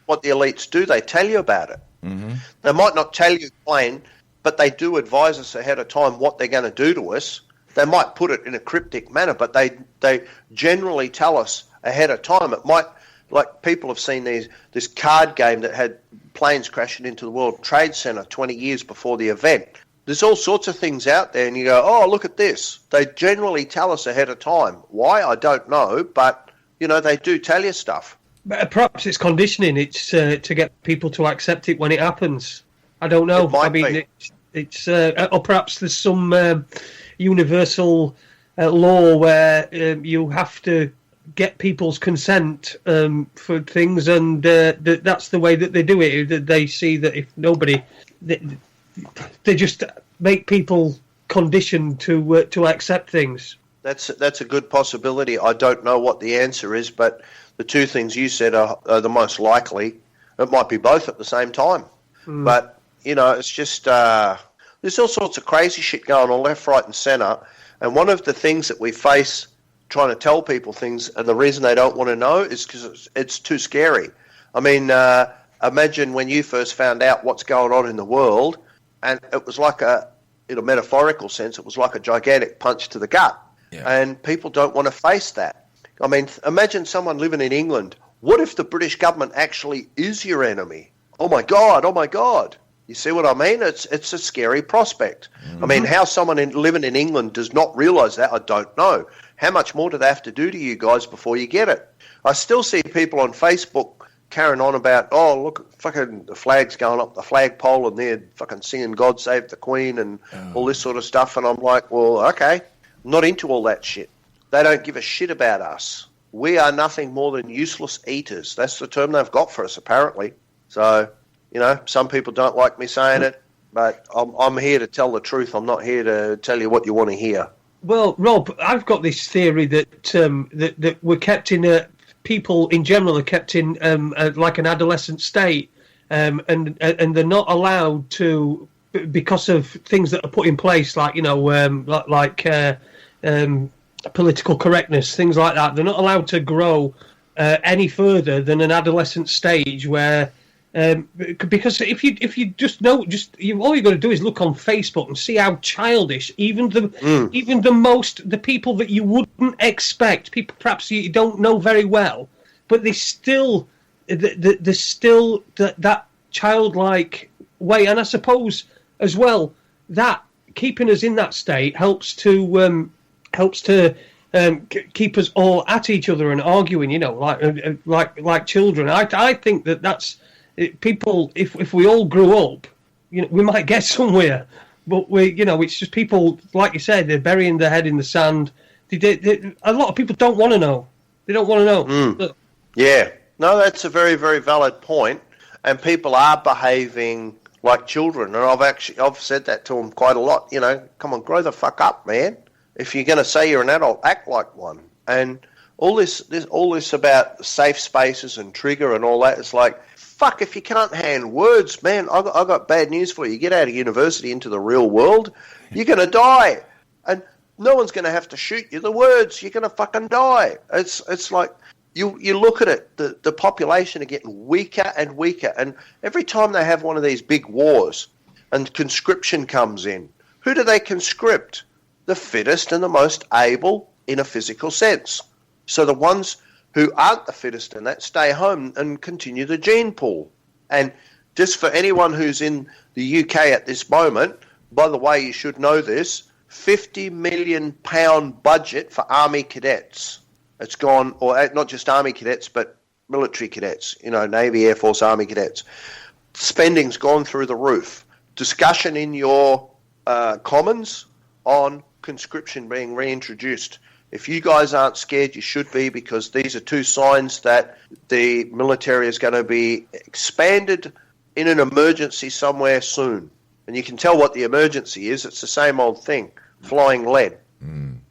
what the elites do, they tell you about it. Mm-hmm. They might not tell you plain, but they do advise us ahead of time what they're going to do to us. They might put it in a cryptic manner, but they generally tell us ahead of time. It might, like people have seen this card game that had planes crashing into the World Trade Center 20 years before the event. There's all sorts of things out there, and you go, oh, look at this. They generally tell us ahead of time. Why? I don't know, but, you know, they do tell you stuff. But perhaps it's conditioning. It's to get people to accept it when it happens. I don't know. I mean, it's or perhaps there's some universal law where you have to get people's consent for things, and that's the way that they do it. They see that if nobody, they just make people conditioned to accept things. That's a good possibility. I don't know what the answer is, but the two things you said are the most likely. It might be both at the same time. But, you know, it's just there's all sorts of crazy shit going on left, right and centre. And one of the things that we face trying to tell people things, and the reason they don't want to know is because it's too scary. I mean, imagine when you first found out what's going on in the world, and it was like in a metaphorical sense, it was like a gigantic punch to the gut. Yeah. And people don't want to face that. I mean, imagine someone living in England. What if the British government actually is your enemy? Oh my God, oh my God. You see what I mean? It's a scary prospect. Mm-hmm. I mean, how someone living in England does not realise that, I don't know. How much more do they have to do to you guys before you get it? I still see people on Facebook carrying on about, oh, look, fucking the flag's going up the flagpole and they're fucking singing God Save the Queen and all this sort of stuff. And I'm like, well, okay, I'm not into all that shit. they don't give a shit about us. We are nothing more than useless eaters. That's the term they've got for us, apparently. So, some people don't like me saying it, but I'm here to tell the truth. I'm not here to tell you what you want to hear. Well, Rob, I've got this theory that that we're kept in people in general are kept in like an adolescent state, and they're not allowed to, because of things that are put in place, like political correctness, things like that. They're not allowed to grow any further than an adolescent stage where. Because if you just know, all you got to do is look on Facebook and see how childish even the people that you wouldn't expect, people perhaps you don't know very well, but there's still that childlike way, and I suppose as well that keeping us in that state helps to keep us all at each other and arguing, like children. I think that's. People, if we all grew up, we might get somewhere. But it's just people, like you said, they're burying their head in the sand. A lot of people don't want to know. They don't want to know. Yeah, no, that's a very, very valid point. And people are behaving like children. And I've said that to them quite a lot. Come on, grow the fuck up, man. If you're going to say you're an adult, act like one. And all this about safe spaces and trigger and all that, it's like. Fuck, if you can't hand words, man, I got bad news for you. You get out of university into the real world, you're going to die. And no one's going to have to shoot you. The words, you're going to fucking die. It's like, you look at it, the population are getting weaker and weaker. And every time they have one of these big wars and conscription comes in, who do they conscript? The fittest and the most able in a physical sense. So the ones who aren't the fittest in that stay home and continue the gene pool. And just for anyone who's in the UK at this moment, by the way, you should know this, £50 million budget for army cadets. It's gone, or not just army cadets, but military cadets, Navy, Air Force, Army cadets. Spending's gone through the roof. Discussion in your commons on conscription being reintroduced. If you guys aren't scared, you should be, because these are two signs that the military is going to be expanded in an emergency somewhere soon. And you can tell what the emergency is. It's the same old thing, flying lead.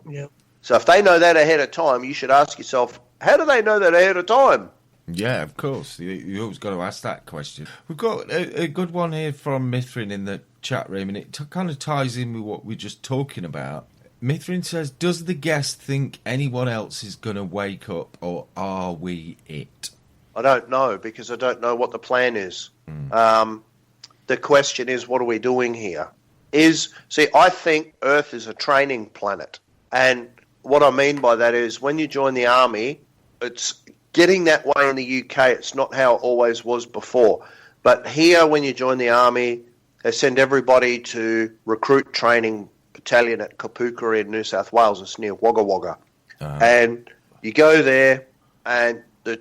Yeah. So if they know that ahead of time, you should ask yourself, how do they know that ahead of time? Yeah, of course. You always got to ask that question. We've got a good one here from Mithrin in the chat room, and it kind of ties in with what we're just talking about. Mithrin says, does the guest think anyone else is going to wake up, or are we it? I don't know, because I don't know what the plan is. The question is, what are we doing here? I think Earth is a training planet. And what I mean by that is, when you join the army, it's getting that way in the UK. It's not how it always was before. But here, when you join the army, they send everybody to recruit training battalion at Kapuka in New South Wales. It's near Wagga Wagga. And you go there, and the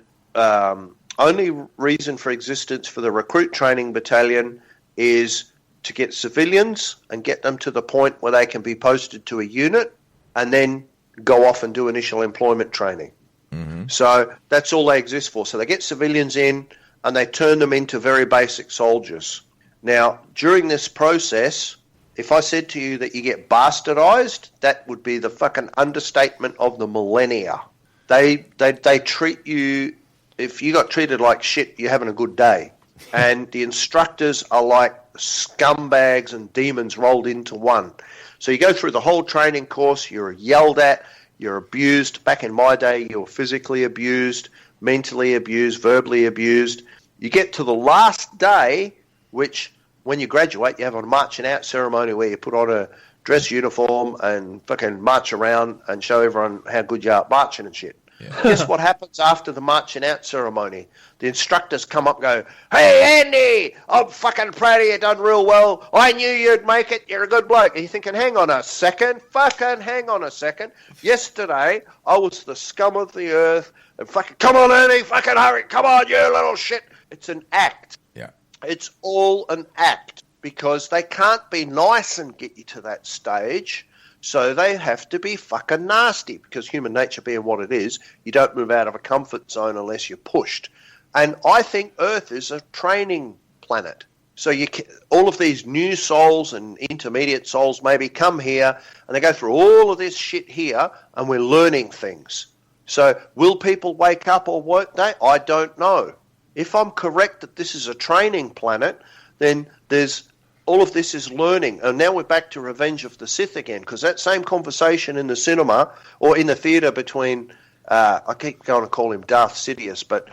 only reason for existence for the recruit training battalion is to get civilians and get them to the point where they can be posted to a unit and then go off and do initial employment training. So that's all they exist for. So they get civilians in and they turn them into very basic soldiers. Now, during this process, if I said to you that you get bastardized, that would be the fucking understatement of the millennia. They treat you, if you got treated like shit, you're having a good day. And the instructors are like scumbags and demons rolled into one. So you go through the whole training course, you're yelled at, you're abused. Back in my day, you were physically abused, mentally abused, verbally abused. You get to the last day, which when you graduate, you have a marching out ceremony where you put on a dress uniform and fucking march around and show everyone how good you are at marching and shit. Yeah. Guess what happens after the marching out ceremony? The instructors come up and go, "Hey, Andy, I'm fucking proud of you, done real well. I knew you'd make it. You're a good bloke." And you're thinking, hang on a second. Yesterday, I was the scum of the earth. And fucking, come on, Andy, fucking hurry. Come on, you little shit. It's an act. Yeah. It's all an act, because they can't be nice and get you to that stage. So they have to be fucking nasty, because human nature being what it is, you don't move out of a comfort zone unless you're pushed. And I think Earth is a training planet. So all of these new souls and intermediate souls maybe come here and they go through all of this shit here, and we're learning things. So will people wake up or won't they? I don't know. If I'm correct that this is a training planet, then there's all of this is learning. And now we're back to Revenge of the Sith again, because that same conversation in the cinema or in the theatre between, I keep going to call him Darth Sidious, but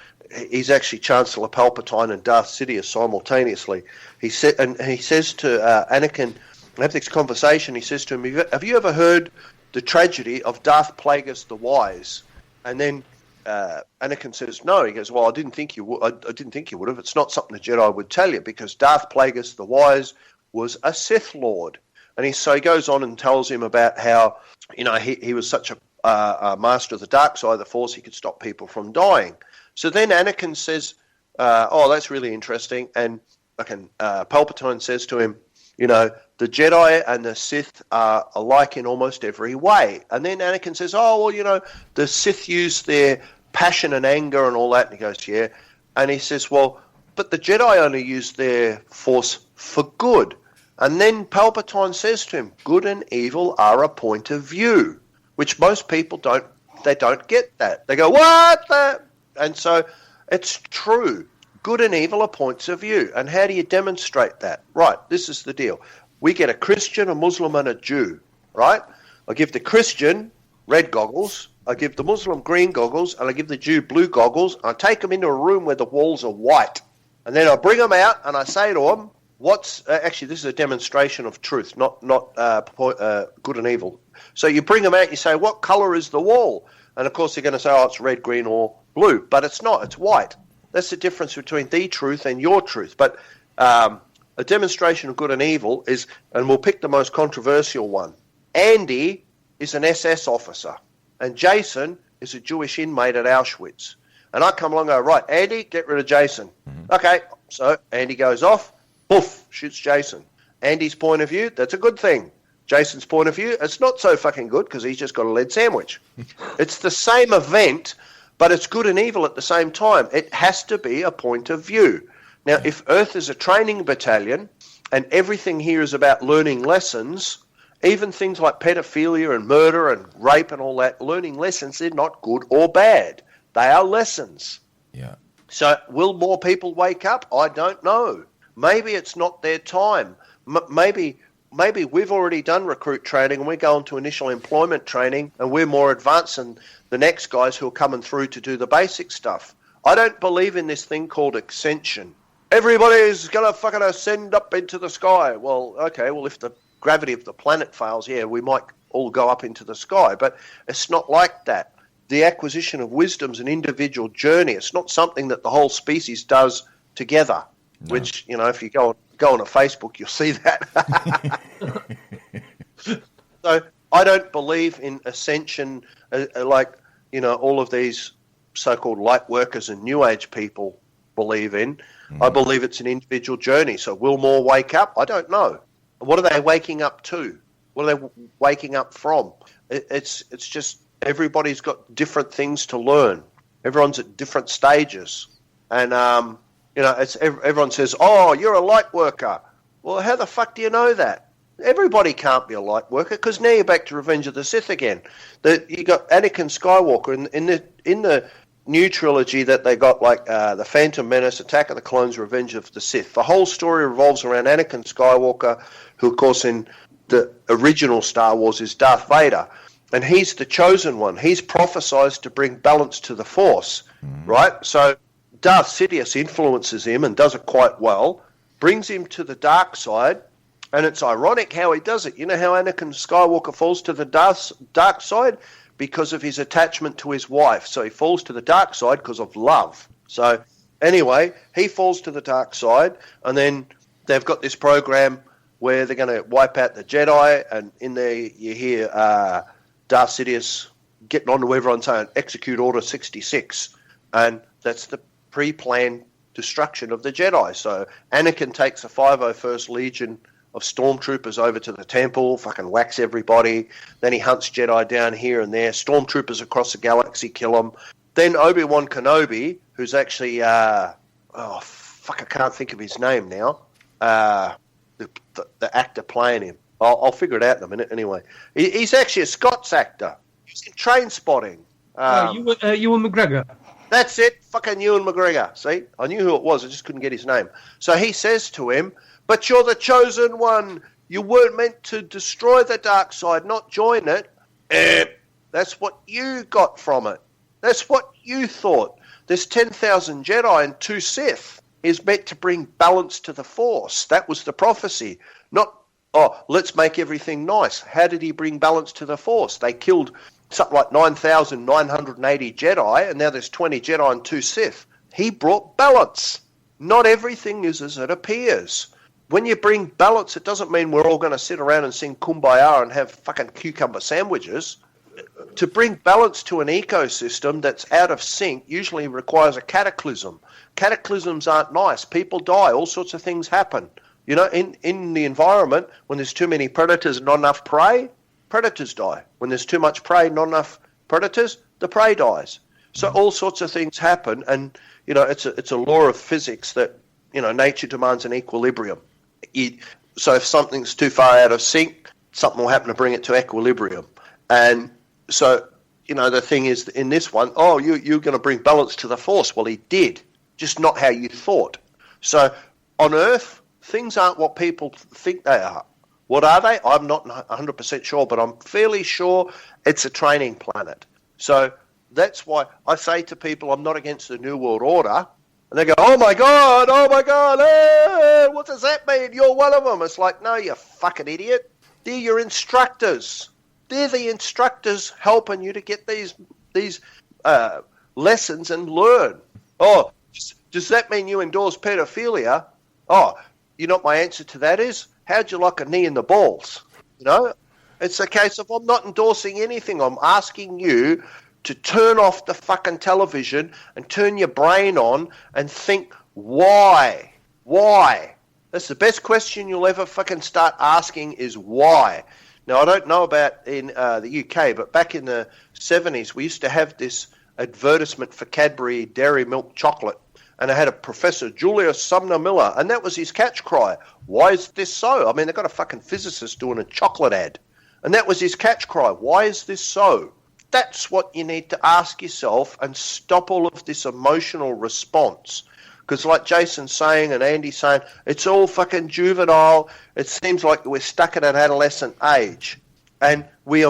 he's actually Chancellor Palpatine and Darth Sidious simultaneously. He says to Anakin, I have this conversation, he says to him, have you ever heard the tragedy of Darth Plagueis the Wise? And then Anakin says, no. He goes, well, I didn't think you would. I didn't think you would have. It's not something the Jedi would tell you, because Darth Plagueis the Wise was a Sith Lord. And so he goes on and tells him about how, he was such a master of the dark side of the Force, he could stop people from dying. So then Anakin says, oh, that's really interesting. And Palpatine says to him, the Jedi and the Sith are alike in almost every way. And then Anakin says, oh, well, the Sith use their passion and anger and all that. And he goes, yeah. And he says, well, but the Jedi only use their Force for good. And then Palpatine says to him, good and evil are a point of view, which most people don't get that. They go, what? And so it's true. Good and evil are points of view. And how do you demonstrate that? Right, this is the deal. We get a Christian, a Muslim, and a Jew, right? I give the Christian red goggles, I give the Muslim green goggles, and I give the Jew blue goggles. And I take them into a room where the walls are white. And then I bring them out and I say to them, actually, this is a demonstration of truth, not good and evil. So you bring them out, you say, what colour is the wall? And, of course, they're going to say, oh, it's red, green, or blue. But it's not. It's white. That's the difference between the truth and your truth. But a demonstration of good and evil is, and we'll pick the most controversial one. Andy is an SS officer, and Jason is a Jewish inmate at Auschwitz. And I come along and go, right, Andy, get rid of Jason. Mm-hmm. Okay, so Andy goes off, poof, shoots Jason. Andy's point of view, that's a good thing. Jason's point of view, it's not so fucking good because he's just got a lead sandwich. It's the same event, but it's good and evil at the same time. It has to be a point of view. Now, if Earth is a training battalion and everything here is about learning lessons, even things like pedophilia and murder and rape and all that, learning lessons, they're not good or bad. They are lessons. Yeah. So will more people wake up? I don't know. Maybe it's not their time. Maybe we've already done recruit training and we're going to initial employment training and we're more advanced than the next guys who are coming through to do the basic stuff. I don't believe in this thing called ascension. Everybody's going to fucking ascend up into the sky. Well, okay, well, if the gravity of the planet fails, yeah, we might all go up into the sky. But it's not like that. The acquisition of wisdom's an individual journey. It's not something that the whole species does together, which, if you go on a Facebook, you'll see that. So I don't believe in ascension like, all of these so-called light workers and New Age people believe in. I believe it's an individual journey. So will more wake up? I don't know. What are they waking up to? What are they waking up from? It's just everybody's got different things to learn. Everyone's at different stages. And, everyone says, oh, you're a light worker. Well, how the fuck do you know that? Everybody can't be a light worker, because now you're back to Revenge of the Sith again. You got Anakin Skywalker in the new trilogy that they got, like The Phantom Menace, Attack of the Clones, Revenge of the Sith. The whole story revolves around Anakin Skywalker, who, of course, in the original Star Wars is Darth Vader. And he's the chosen one. He's prophesized to bring balance to the Force, right? So Darth Sidious influences him and does it quite well, brings him to the dark side, and it's ironic how he does it. You know how Anakin Skywalker falls to the dark side? Because of his attachment to his wife. So he falls to the dark side because of love. So anyway, he falls to the dark side, and then they've got this program where they're going to wipe out the Jedi, and in there you hear Darth Sidious getting on to everyone saying, execute Order 66. And that's the pre-planned destruction of the Jedi. So Anakin takes the 501st Legion of stormtroopers over to the temple, fucking whacks everybody. Then he hunts Jedi down here and there. Stormtroopers across the galaxy kill him. Then Obi-Wan Kenobi, who's actually, I can't think of his name now. The actor playing him. I'll figure it out in a minute anyway. He's actually a Scots actor. He's in Trainspotting. Ewan McGregor. That's it, fucking Ewan McGregor. See, I knew who it was, I just couldn't get his name. So he says to him, but you're the chosen one. You weren't meant to destroy the dark side, not join it. That's what you got from it. That's what you thought. There's 10,000 Jedi and 2 Sith is meant to bring balance to the Force. That was the prophecy. Not, let's make everything nice. How did he bring balance to the Force? They killed something like 9,980 Jedi, and now there's 20 Jedi and 2 Sith. He brought balance. Not everything is as it appears. When you bring balance, it doesn't mean we're all going to sit around and sing Kumbaya and have fucking cucumber sandwiches. To bring balance to an ecosystem that's out of sync usually requires a cataclysm. Cataclysms aren't nice. People die. All sorts of things happen. You know, in the environment, when there's too many predators and not enough prey, predators die. When there's too much prey, not enough predators, the prey dies. So all sorts of things happen, and you know it's a law of physics that nature demands an equilibrium. So if something's too far out of sync, something will happen to bring it to equilibrium. And so the thing is, in this one, you're going to bring balance to the Force. Well, he did, just not how you thought. So on Earth, things aren't what people think they are. What are they? I'm not 100% sure, but I'm fairly sure it's a training planet. So that's why I say to people, I'm not against the New World Order. And they go, oh my God, hey, what does that mean? You're one of them. It's like, no, you fucking idiot. They're your instructors. They're the instructors helping you to get these lessons and learn. Oh, does that mean you endorse pedophilia? Oh, you know what my answer to that is? How'd you like a knee in the balls? It's a case of I'm not endorsing anything. I'm asking you to turn off the fucking television and turn your brain on and think, why? Why? That's the best question you'll ever fucking start asking is why. Now, I don't know about in the UK, but back in the 70s, we used to have this advertisement for Cadbury Dairy Milk Chocolate. And I had a Professor Julius Sumner Miller, and that was his catch cry. Why is this so? I mean, they've got a fucking physicist doing a chocolate ad. And that was his catch cry. Why is this so? That's what you need to ask yourself and stop all of this emotional response. Because like Jason's saying and Andy's saying, it's all fucking juvenile. It seems like we're stuck at an adolescent age. And we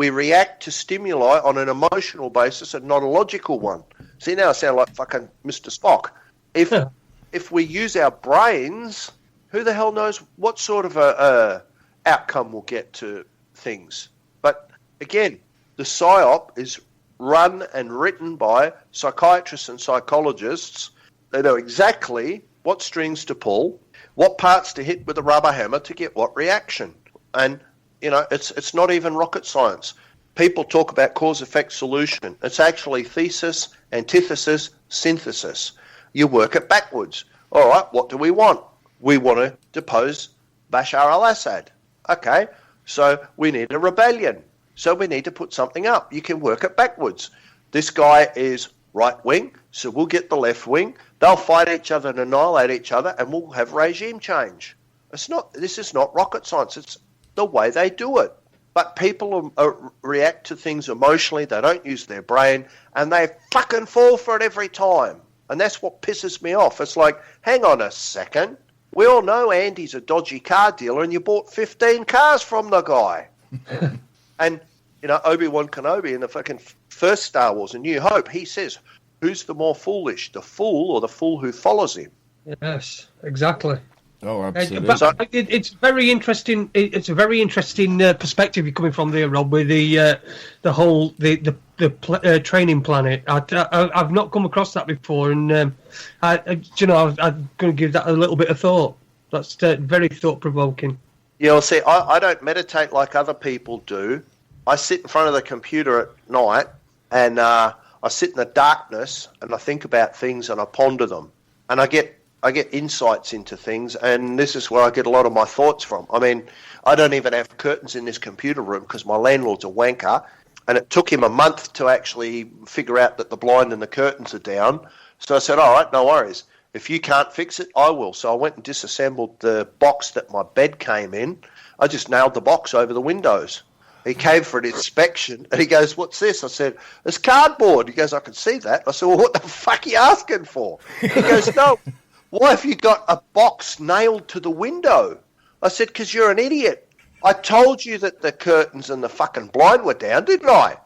react to stimuli on an emotional basis and not a logical one. See, now I sound like fucking Mr. Spock. If we use our brains, who the hell knows what sort of a outcome we'll get to things. But again, the PSYOP is run and written by psychiatrists and psychologists. They know exactly what strings to pull, what parts to hit with a rubber hammer to get what reaction. And, it's not even rocket science. People talk about cause-effect solution. It's actually thesis, antithesis, synthesis. You work it backwards. All right, what do we want? We want to depose Bashar al-Assad. Okay, so we need a rebellion. So we need to put something up. You can work it backwards. This guy is right-wing, so we'll get the left-wing. They'll fight each other and annihilate each other, and we'll have regime change. This is not rocket science. It's the way they do it. But people react to things emotionally. They don't use their brain, and they fucking fall for it every time. And that's what pisses me off. It's like, hang on a second. We all know Andy's a dodgy car dealer, and you bought 15 cars from the guy. And, Obi-Wan Kenobi in the fucking first Star Wars, A New Hope, he says, who's the more foolish, the fool or the fool who follows him? Yes, exactly. Oh, absolutely. But it's very interesting. It's a very interesting perspective you're coming from there, Rob, with the whole training planet. I've not come across that before, and I'm going to give that a little bit of thought. That's very thought provoking. Yeah, well, see, I don't meditate like other people do. I sit in front of the computer at night, and I sit in the darkness, and I think about things, and I ponder them, and I get I get insights into things, and this is where I get a lot of my thoughts from. I mean, I don't even have curtains in this computer room because my landlord's a wanker, and it took him a month to actually figure out that the blind and the curtains are down. So I said, all right, no worries. If you can't fix it, I will. So I went and disassembled the box that my bed came in. I just nailed the box over the windows. He came for an inspection, and he goes, what's this? I said, it's cardboard. He goes, I can see that. I said, well, what the fuck are you asking for? He goes, no, why have you got a box nailed to the window? I said, because you're an idiot. I told you that the curtains and the fucking blind were down, didn't I?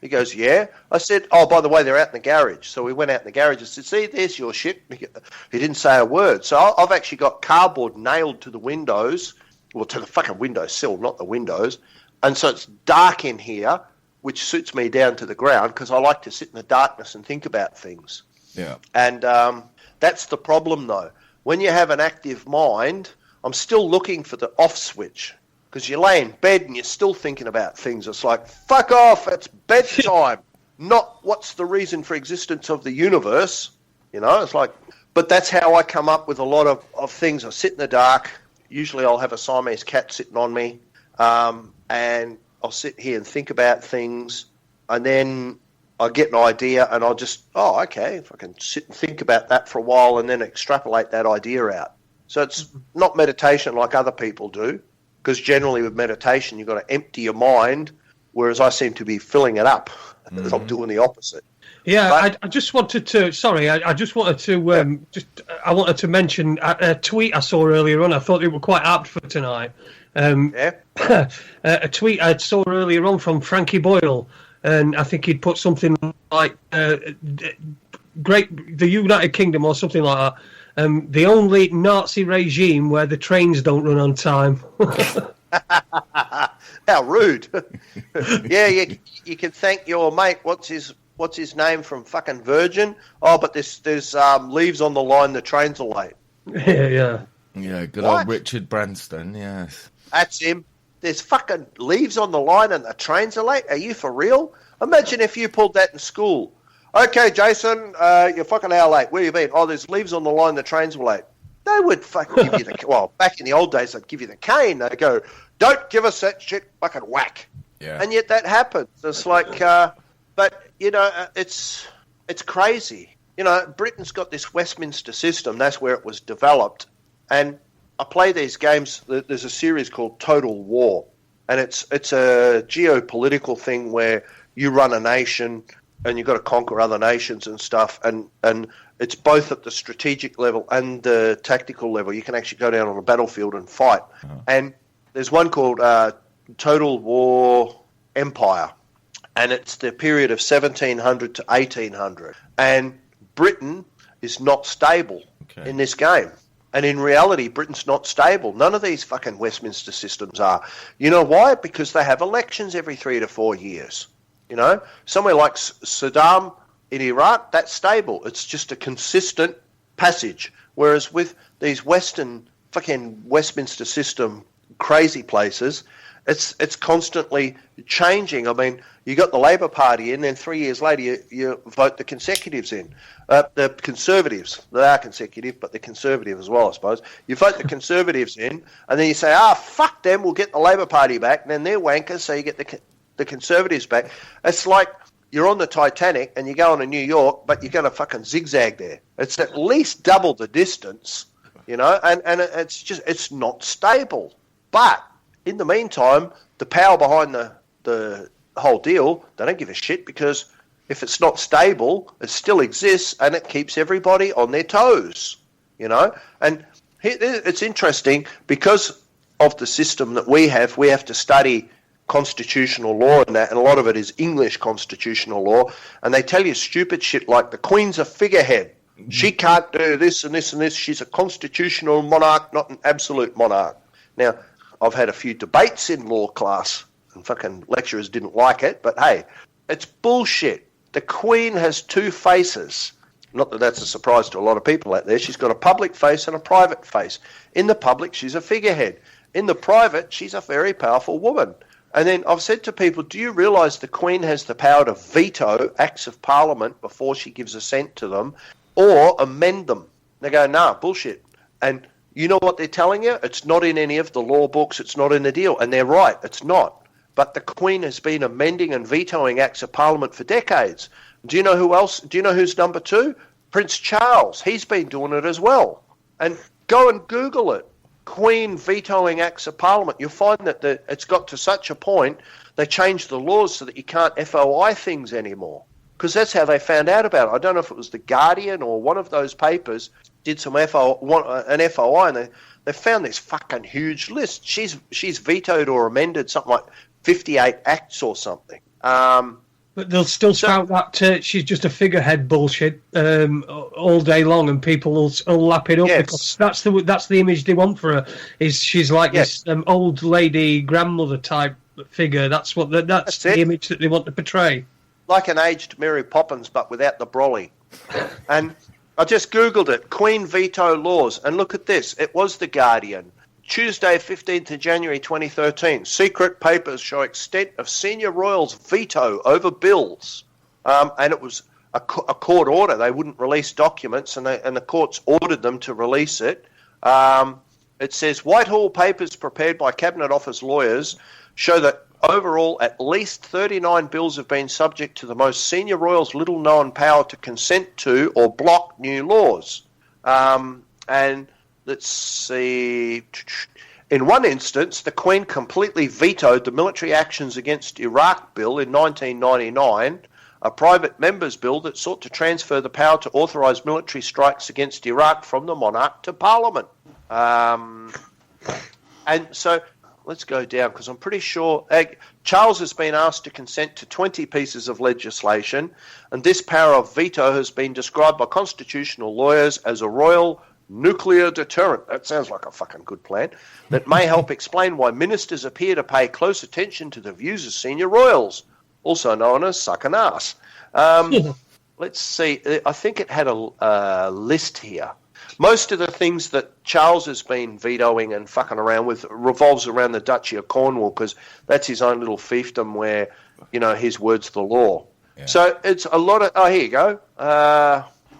He goes, yeah. I said, oh, by the way, they're out in the garage. So we went out in the garage and said, see, there's your shit. He didn't say a word. So I've actually got cardboard nailed to the windows, well, to the fucking windowsill, not the windows. And so it's dark in here, which suits me down to the ground because I like to sit in the darkness and think about things. Yeah. And that's the problem, though. When you have an active mind, I'm still looking for the off switch. Because you lay in bed and you're still thinking about things. It's like, fuck off, it's bedtime. Not what's the reason for existence of the universe. You know, it's like, but that's how I come up with a lot of things. I sit in the dark. Usually I'll have a Siamese cat sitting on me. And I'll sit here and think about things. And then I get an idea and I'll just, oh, okay, if I can sit and think about that for a while and then extrapolate that idea out. So it's not meditation like other people do. Because generally with meditation, you've got to empty your mind, whereas I seem to be filling it up. Mm-hmm. I'm doing the opposite. Yeah, but I just wanted to. Sorry, I just wanted to. I wanted to mention a tweet I saw earlier on. I thought it was quite apt for tonight. A tweet I saw earlier on from Frankie Boyle, and I think he'd put something like "Great the United Kingdom" or something like that. The only Nazi regime where the trains don't run on time. How rude! Yeah, you can thank your mate. What's his name from fucking Virgin? Oh, but there's leaves on the line. The trains are late. Yeah. Good old Richard Branson. Yes, that's him. There's fucking leaves on the line and the trains are late. Are you for real? Imagine if you pulled that in school. Okay, Jason, you're fucking hour late. Where you been? Oh, there's leaves on the line. The trains were late. They would fucking give you the... Well, back in the old days, they'd give you the cane. They'd go, don't give us that shit, fucking whack. Yeah. And yet that happens. It's like... but, you know, it's crazy. You know, Britain's got this Westminster system. That's where it was developed. And I play these games. There's a series called Total War. And it's a geopolitical thing where you run a nation... and you've got to conquer other nations and stuff, and it's both at the strategic level and the tactical level. You can actually go down on a battlefield and fight. Oh. And there's one called Total War Empire, and it's the period of 1700 to 1800. And Britain is not stable in this game. And in reality, Britain's not stable. None of these fucking Westminster systems are. You know why? Because they have elections every 3 to 4 years. You know, somewhere like Saddam in Iraq, that's stable. It's just a consistent passage. Whereas with these Western fucking Westminster system crazy places, it's constantly changing. I mean, you got the Labor Party in, then 3 years later you vote the Consecutives in. The Conservatives, they are consecutive, but they're conservative as well, I suppose. You vote the Conservatives in, and then you say, fuck them, we'll get the Labor Party back, and then they're wankers, so you get the Conservatives back. It's like you're on the Titanic and you're going to New York, but you're going to fucking zigzag there. It's at least double the distance, you know, and it's not stable. But in the meantime, the power behind the whole deal, they don't give a shit because if it's not stable, it still exists and it keeps everybody on their toes, you know. And it's interesting because of the system that we have to study constitutional law and that, and a lot of it is English constitutional law, and they tell you stupid shit like the Queen's a figurehead. She can't do this and this and this. She's a constitutional monarch, not an absolute monarch. Now, I've had a few debates in law class, and fucking lecturers didn't like it, but hey, it's bullshit. The Queen has two faces. Not that that's a surprise to a lot of people out there. She's got a public face and a private face. In the public, she's a figurehead. In the private, she's a very powerful woman. And then I've said to people, do you realise the Queen has the power to veto acts of Parliament before she gives assent to them or amend them? They go, nah, bullshit. And you know what they're telling you? It's not in any of the law books. It's not in the deal. And they're right. It's not. But the Queen has been amending and vetoing acts of Parliament for decades. Do you know who else? Do you know who's number 2? Prince Charles. He's been doing it as well. And go and Google it. Queen vetoing acts of Parliament. You'll find that it's got to such a point, they changed the laws so that you can't FOI things anymore. Because that's how they found out about it. I don't know if it was The Guardian or one of those papers did some an FOI, and they found this fucking huge list. She's vetoed or amended something like 58 acts or something. But they'll still spout that she's just a figurehead bullshit all day long, and people will lap it up because that's the image they want for her. Is she's like this old lady grandmother type figure? That's the image that they want to portray. Like an aged Mary Poppins, but without the brolly. And I just Googled it, Queen veto laws, and look at this. It was The Guardian. Tuesday, 15th of January 2013. Secret papers show extent of senior royals' veto over bills. And it was a court order. They wouldn't release documents, and the courts ordered them to release it. It says Whitehall papers prepared by Cabinet Office lawyers show that overall at least 39 bills have been subject to the most senior royals' little-known power to consent to or block new laws. And let's see. In one instance, the Queen completely vetoed the military actions against Iraq bill in 1999, a private member's bill that sought to transfer the power to authorise military strikes against Iraq from the monarch to Parliament. And so let's go down, because I'm pretty sure Charles has been asked to consent to 20 pieces of legislation, and this power of veto has been described by constitutional lawyers as a royal nuclear deterrent. That sounds like a fucking good plan. That may help explain why ministers appear to pay close attention to the views of senior royals, also known as suck an ass. Let's see. I think it had a list here. Most of the things that Charles has been vetoing and fucking around with revolves around the Duchy of Cornwall, because that's his own little fiefdom where, his word's the law. Yeah. So it's a lot of... Oh, here you go.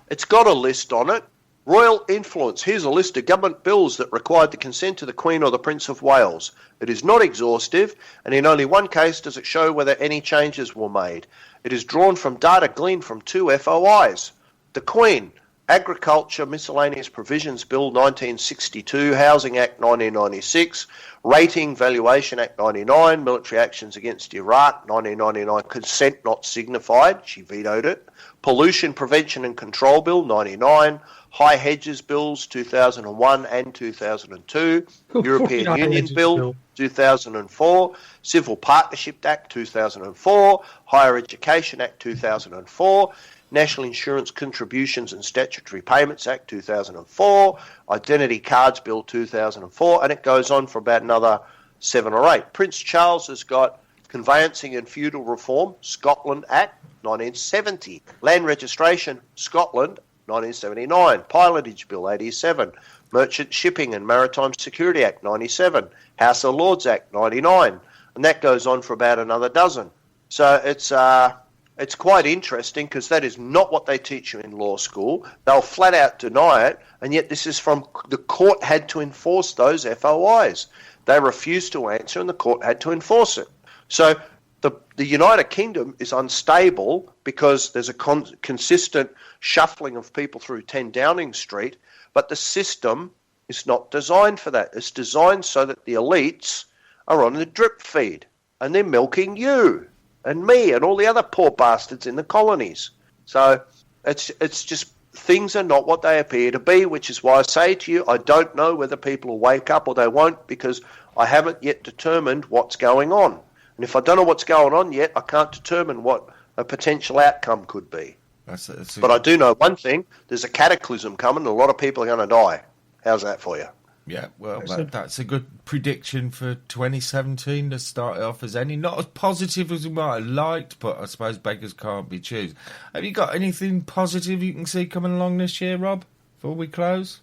It's got a list on it. Royal influence. Here's a list of government bills that required the consent of the Queen or the Prince of Wales. It is not exhaustive, and in only one case does it show whether any changes were made. It is drawn from data gleaned from 2 FOIs. The Queen, Agriculture Miscellaneous Provisions Bill 1962, Housing Act 1996, Rating Valuation Act 99, Military Actions Against Iraq 1999, Consent Not Signified, she vetoed it, Pollution Prevention and Control Bill 99, High Hedges Bills 2001 and 2002, European Union Bill 2004, Civil Partnership Act 2004, Higher Education Act 2004, National Insurance Contributions and Statutory Payments Act 2004, Identity Cards Bill 2004, and it goes on for about another 7 or 8. Prince Charles has got Conveyancing and Feudal Reform, Scotland Act 1970, Land Registration, Scotland 1979, Pilotage Bill 87, Merchant Shipping and Maritime Security Act 97, House of Lords Act 99, and that goes on for about another dozen. So it's quite interesting, because that is not what they teach you in law school. They'll flat out deny it, and yet this is from the court had to enforce those FOIs. They refused to answer, and the court had to enforce it. So the United Kingdom is unstable because there's a consistent shuffling of people through 10 Downing Street, but the system is not designed for that. It's designed so that the elites are on the drip feed, and they're milking you and me and all the other poor bastards in the colonies. So it's just, things are not what they appear to be, which is why I say to you, I don't know whether people will wake up or they won't, because I haven't yet determined what's going on. And if I don't know what's going on yet, I can't determine what a potential outcome could be. But I do know one thing, there's a cataclysm coming and a lot of people are going to die. How's that for you? Yeah, well, that's a good prediction for 2017 to start off as any. Not as positive as we might have liked, but I suppose beggars can't be choosers. Have you got anything positive you can see coming along this year, Rob, before we close?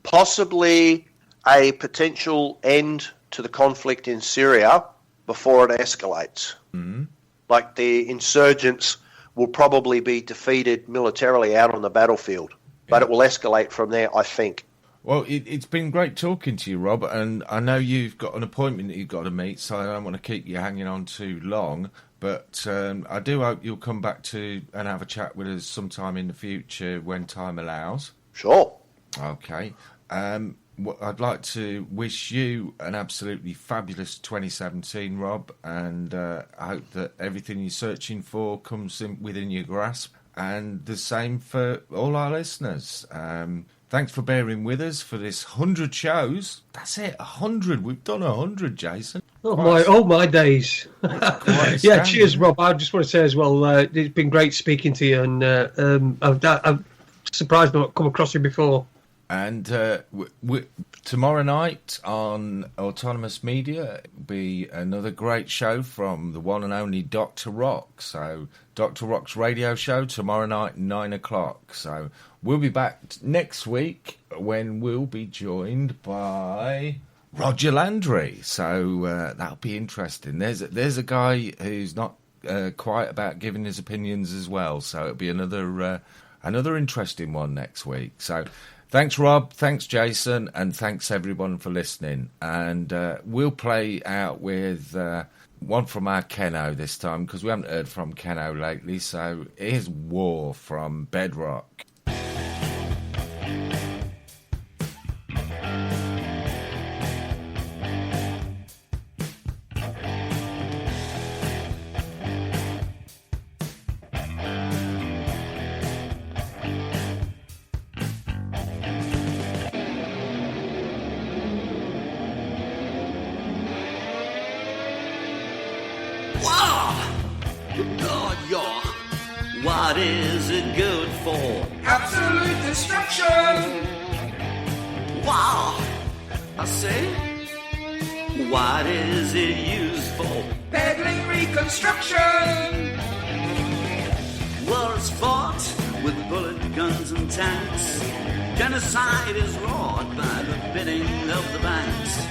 Possibly a potential end to the conflict in Syria before it escalates. Mm-hmm. Like the insurgents will probably be defeated militarily out on the battlefield. but it will escalate from there, I think. Well, it's been great talking to you, Rob, and I know you've got an appointment that you've got to meet, so I don't want to keep you hanging on too long, but I do hope you'll come back to and have a chat with us sometime in the future when time allows. Sure. Okay. I'd like to wish you an absolutely fabulous 2017, Rob, and I hope that everything you're searching for comes within your grasp, and the same for all our listeners. Thanks for bearing with us for this 100 shows. That's it, 100. We've done 100, Jason. Oh my days. Yeah, cheers, Rob. I just want to say as well, it's been great speaking to you, and I'm surprised I've not come across you before. And tomorrow night on Autonomous Media will be another great show from the one and only Dr. Rock. So Dr. Rock's radio show tomorrow night, 9 o'clock. So we'll be back next week when we'll be joined by Roger Landry. So that'll be interesting. There's a guy who's not quiet about giving his opinions as well. So it'll be another interesting one next week. So thanks, Rob. Thanks, Jason. And thanks, everyone, for listening. And we'll play out with one from our Keno this time, because we haven't heard from Keno lately. So here's War from Bedrock. What is it good for? Absolute destruction! Wow! I say, what is it used for? Peddling reconstruction! Wars fought with bullet guns and tanks. Genocide is wrought by the bidding of the banks.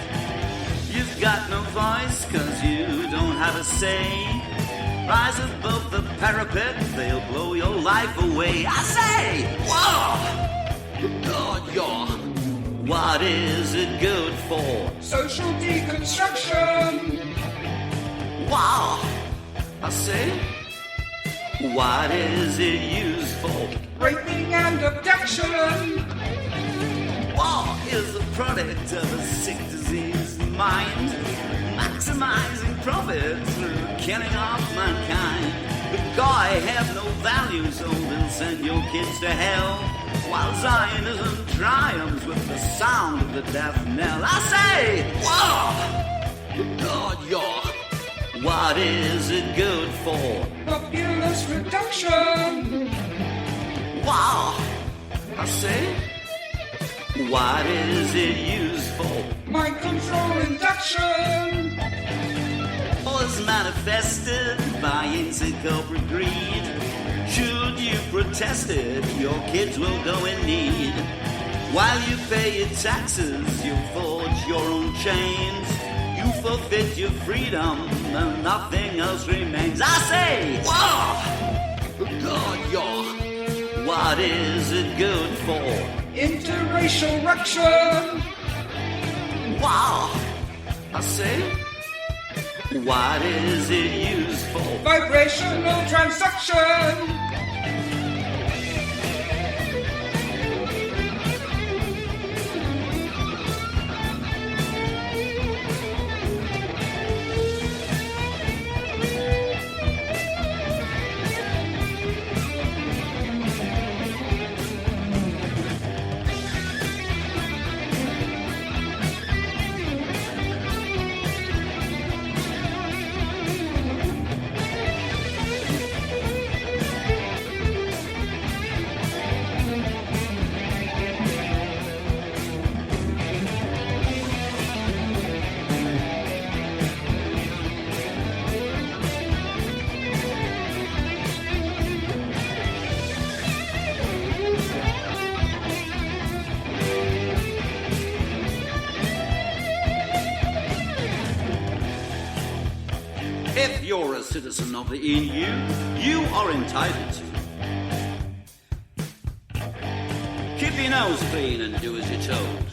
You've got no voice 'cause you don't have a say. Rise above the parapet, they'll blow your life away. I say, whoa! God, what is it good for? Social deconstruction! Wow! I say, what is it used for? Raping and abduction! War is a product of a sick, diseased mind, maximizing profit through killing off mankind. The guy have no value, so they'll send your kids to hell, while Zionism triumphs with the sound of the death knell. I say, whoa! God, what is it good for? Populous reduction! Wow! I say, what is it used for? Mind control induction! Was manifested by instant corporate greed. Should you protest it, your kids will go in need. While you pay your taxes, you forge your own chains. You forfeit your freedom, and nothing else remains. I say, whoa! God, what is it good for? Interracial ruction! Wow! I say, what is it used for? Vibrational transduction! If you're a citizen of the EU, you are entitled to your nose clean and do as you're told.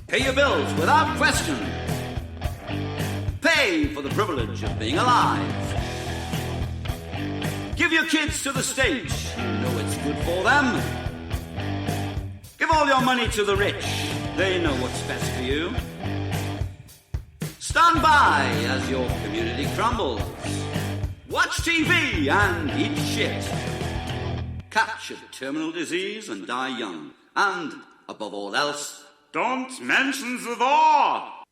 Pay your bills without question. Pay for the privilege of being alive. Give your kids to the state. You know it's good for them. Give all your money to the rich. They know what's best for you. Stand by as your community crumbles. Watch TV and eat shit. Catch a terminal disease and die young. And, above all else, Don't mention the war!